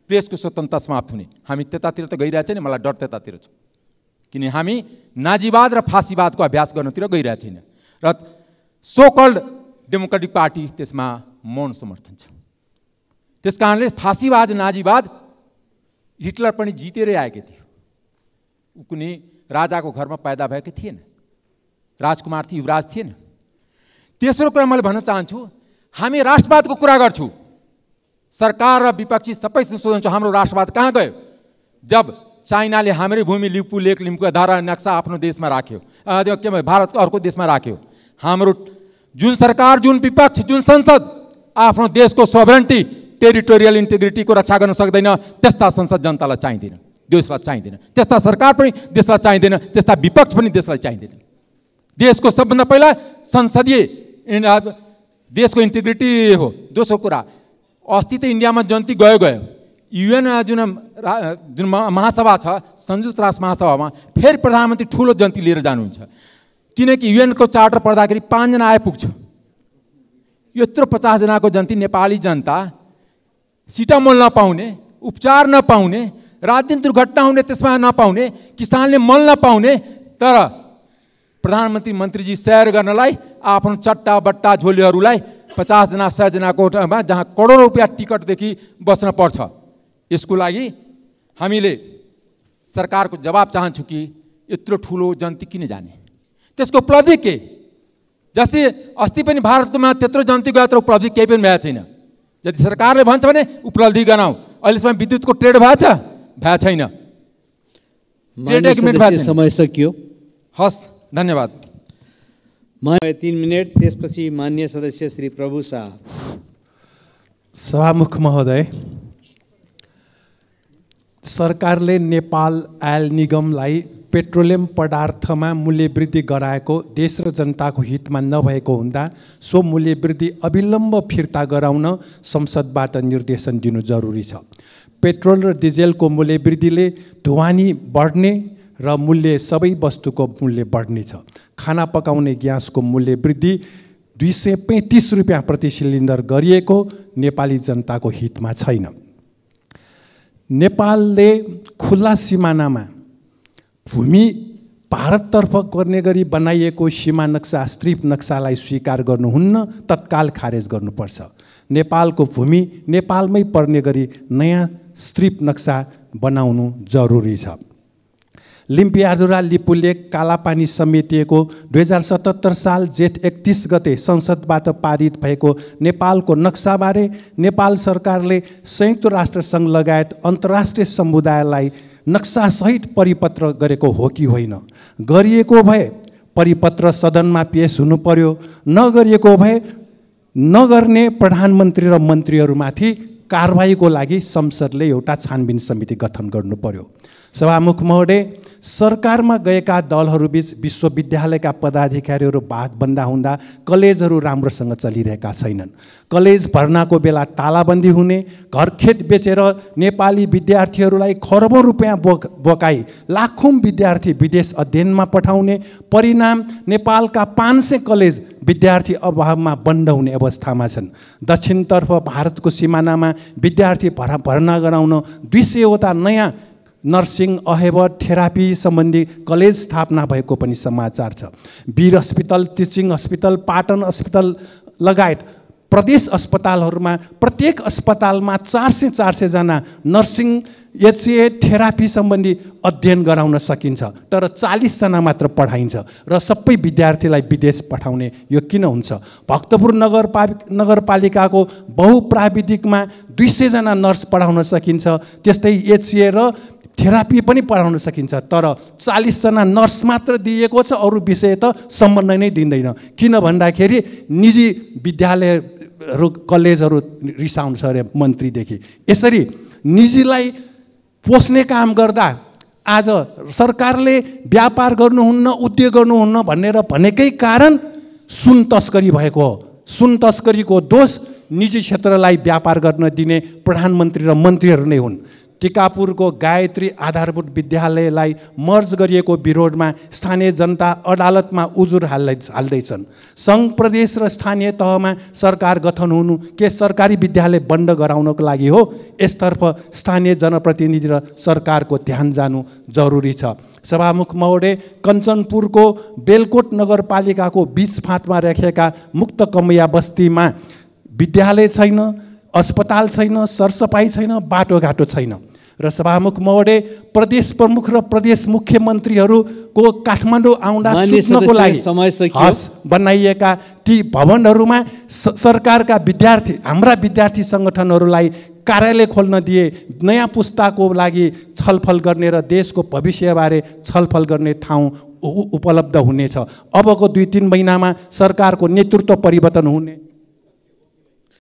प्रेसको स्वतन्त्रता समाप्त हुने। हामी त्यतातिर त गइरहेको छैन। मलाई डर त्यतातिर छ, किन हामी नाजीवाद र फासीवादको अभ्यास गर्नतिर गइरहेको छैन। र सो कल्ड डेमोक्रेटिक पार्टी त्यसमा मौन समर्थन छ। त्यस कारणले फासीवाद, नाजीवाद हिटलर पनि जितेरै आएकै थियो। ऊ कुनै राजाको घरमा पैदा भएको थिएन, राजकुमार थियो, युवराज थिएन। तेस्रो कुरा मैले भन्न चाहन्छु, हामी राष्ट्रवादको कुरा गर्छौँ, सरकार र विपक्षी सबै सोध्छौँ हाम्रो राष्ट्रवाद कहाँ गयो? जब चाइनाले हाम्रै भूमि लिम्पू लेक, लिम्पू धारा नक्सा आफ्नो देशमा राख्यो, के भयो भारतको अर्को देशमा राख्यो। हाम्रो जुन सरकार, जुन विपक्ष, जुन संसद आफ्नो देशको सोभरेन्टी, टेरिटोरियल इन्टिग्रिटीको रक्षा गर्न सक्दैन, त्यस्ता संसद जनतालाई चाहिँदैन, देशलाई चाहिँदैन। त्यस्ता सरकार पनि देशलाई चाहिँदैन, त्यस्ता विपक्ष पनि देशलाई चाहिँदैन। देशको सबभन्दा पहिला संसदीय देशको इन्टिग्रिटी हो। दोस्रो कुरा, अस्ति त इन्डियामा जन्ती गयो, युएन जुन महासभा छ, संयुक्त राष्ट्र महासभामा फेरि प्रधानमन्त्री ठुलो जन्ती लिएर जानुहुन्छ, किनकि युएनको चार्टर पढ्दाखेरि 5 जना आइपुग्छ। यत्रो 50 जनाको जन्ती नेपाली जनता सिटामोल नपाउने, उपचार नपाउने, रात दिन दुर्घटना हुने त्यसमा नपाउने, किसानले मल नपाउने, तर प्रधानमन्त्री मन्त्रीजी सैर गर्नलाई आफ्नो चट्टा बट्टा झोलीहरूलाई 50 जना 100 जनाको जहाँ करोडौँ रुपियाँ टिकटदेखि बस्न पर्छ। यसको लागि हामीले सरकारको जवाब चाहन्छु कि यत्रो ठुलो जन्ती किन जाने? त्यसको उपलब्धि के? जस्तै अस्ति पनि भारतमा त्यत्रो जन्ती गयो, तर उपलब्धि केही पनि भएको छैन। यदि सरकारले भन्छ भने उपलब्धि गराउँ। अहिलेसम्म विद्युतको ट्रेड भएको छैन। ट्रेड एग्रिमेन्ट भएको छैन। समय सकियो। हस्, धन्यवाद। 3 मिनट, त्यसपछि मान्य सदस्य श्री प्रभु शाह। सभामुख महोदय, सरकारले नेपाल आयल निगमलाई पेट्रोलियम पदार्थमा मूल्य वृद्धि गराएको देश र जनताको हितमा नभएको हुँदा सो मूल्य वृद्धि अविलम्ब फिर्ता गराउन संसदबाट निर्देशन दिनु जरुरी छ। पेट्रोल र डिजेलको मूल्य वृद्धिले ढुवानी बढ्ने र मूल्य सबै वस्तुको मूल्य बढ्ने छ। खाना पकाउने ग्यासको मूल्य वृद्धि 235 रुपियाँ प्रति सिलिन्डर गरिएको नेपाली जनताको हितमा छैन। नेपालले खुल्ला सिमानामा भूमि भारततर्फ गर्ने गरी बनाइएको सीमा नक्सा, स्ट्रिप नक्सालाई स्वीकार गर्नुहुन्न, तत्काल खारेज गर्नुपर्छ। नेपालको भूमि नेपालमै पर्ने गरी नयाँ स्ट्रिप नक्सा बनाउनु जरुरी छ। लिम्पियाधुरा लिपुले कालापानी समेटिएको 2077 साल जेठ 31 गते संसदबाट पारित भएको नेपालको नक्साबारे नेपाल सरकारले संयुक्त राष्ट्र सङ्घ लगायत अन्तर्राष्ट्रिय समुदायलाई नक्सासहित परिपत्र गरेको हो कि होइन? गरिएको भए परिपत्र सदनमा पेश हुनु पर्यो, नगरिएको भए नगर्ने प्रधानमन्त्री र मन्त्रीहरूमाथि कारबाहीको लागि संसदले एउटा छानबिन समिति गठन गर्नु पर्यो। सभामुख महोदय, सरकारमा गएका दलहरूबीच विश्वविद्यालयका पदाधिकारीहरू भागभन्दा हुँदा कलेजहरू राम्रोसँग चलिरहेका छैनन्। कलेज भर्नाको बेला तालाबन्दी हुने, घरखेत बेचेर नेपाली विद्यार्थीहरूलाई खरबौँ रुपियाँ बोकाई लाखौँ विद्यार्थी विदेश अध्ययनमा पठाउने, परिणाम नेपालका 500 कलेज विद्यार्थी अभावमा बन्द हुने अवस्थामा छन्। दक्षिणतर्फ भारतको सिमानामा विद्यार्थी भर्ना गराउन 200वटा नयाँ नर्सिङ, अहेबर, थेरापी सम्बन्धी कलेज स्थापना भएको पनि समाचार छ। वीर अस्पताल, टिचिङ अस्पताल, पाटन अस्पताल लगायत प्रदेश अस्पतालहरूमा प्रत्येक अस्पतालमा 400 जना नर्सिङ, एचए, थेरापी सम्बन्धी अध्ययन गराउन सकिन्छ, तर 40 जना मात्र पढाइन्छ र सबै विद्यार्थीलाई विदेश पठाउने यो किन हुन्छ? भक्तपुर नगरपालिकाको बहुप्राविधिकमा 200 जना नर्स पढाउन सकिन्छ, त्यस्तै एचए र थेरापी पनि पढाउन सकिन्छ, तर 40 जना नर्स मात्र दिएको छ, अरू विषय त सम्बन्ध नै दिँदैन। किन भन्दाखेरि निजी विद्यालयहरू कलेजहरू रिसाउँछ अरे मन्त्रीदेखि। यसरी निजीलाई पोस्ने काम गर्दा आज सरकारले व्यापार गर्नुहुन्न, उद्योग गर्नुहुन्न भनेकै कारण सुन तस्करी भएको हो। सुन तस्करीको दोष निजी क्षेत्रलाई व्यापार गर्न दिने प्रधानमन्त्री र मन्त्रीहरू नै हुन्। टिकापुरको गायत्री आधारभूत विद्यालयलाई मर्ज गरिएको विरोधमा स्थानीय जनता अदालतमा उजुर हाल्दैछन्। सङ्घ, प्रदेश र स्थानीय तहमा सरकार गठन हुनु के सरकारी विद्यालय बन्द गराउनको लागि हो? यसतर्फ स्थानीय जनप्रतिनिधि र सरकारको ध्यान जानु जरुरी छ। सभामुख महोदय, कञ्चनपुरको बेलकोट नगरपालिकाको बीच फाँटमा राखेका मुक्त कमैया बस्तीमा विद्यालय छैन, अस्पताल छैन, सरसफाइ छैन, बाटोघाटो छैन। र सभामुख महोदय, प्रदेश प्रमुख र प्रदेश मुख्यमन्त्रीहरूको काठमाडौँ आउँदा सुत्नको लागि बनाइएका ती भवनहरूमा सरकारका विद्यार्थी, हाम्रा विद्यार्थी सङ्गठनहरूलाई कार्यालय खोल्न दिए नयाँ पुस्ताको लागि छलफल गर्ने र देशको भविष्यबारे छलफल गर्ने ठाउँ उपलब्ध हुनेछ। अबको 2-3 महिनामा सरकारको नेतृत्व परिवर्तन हुने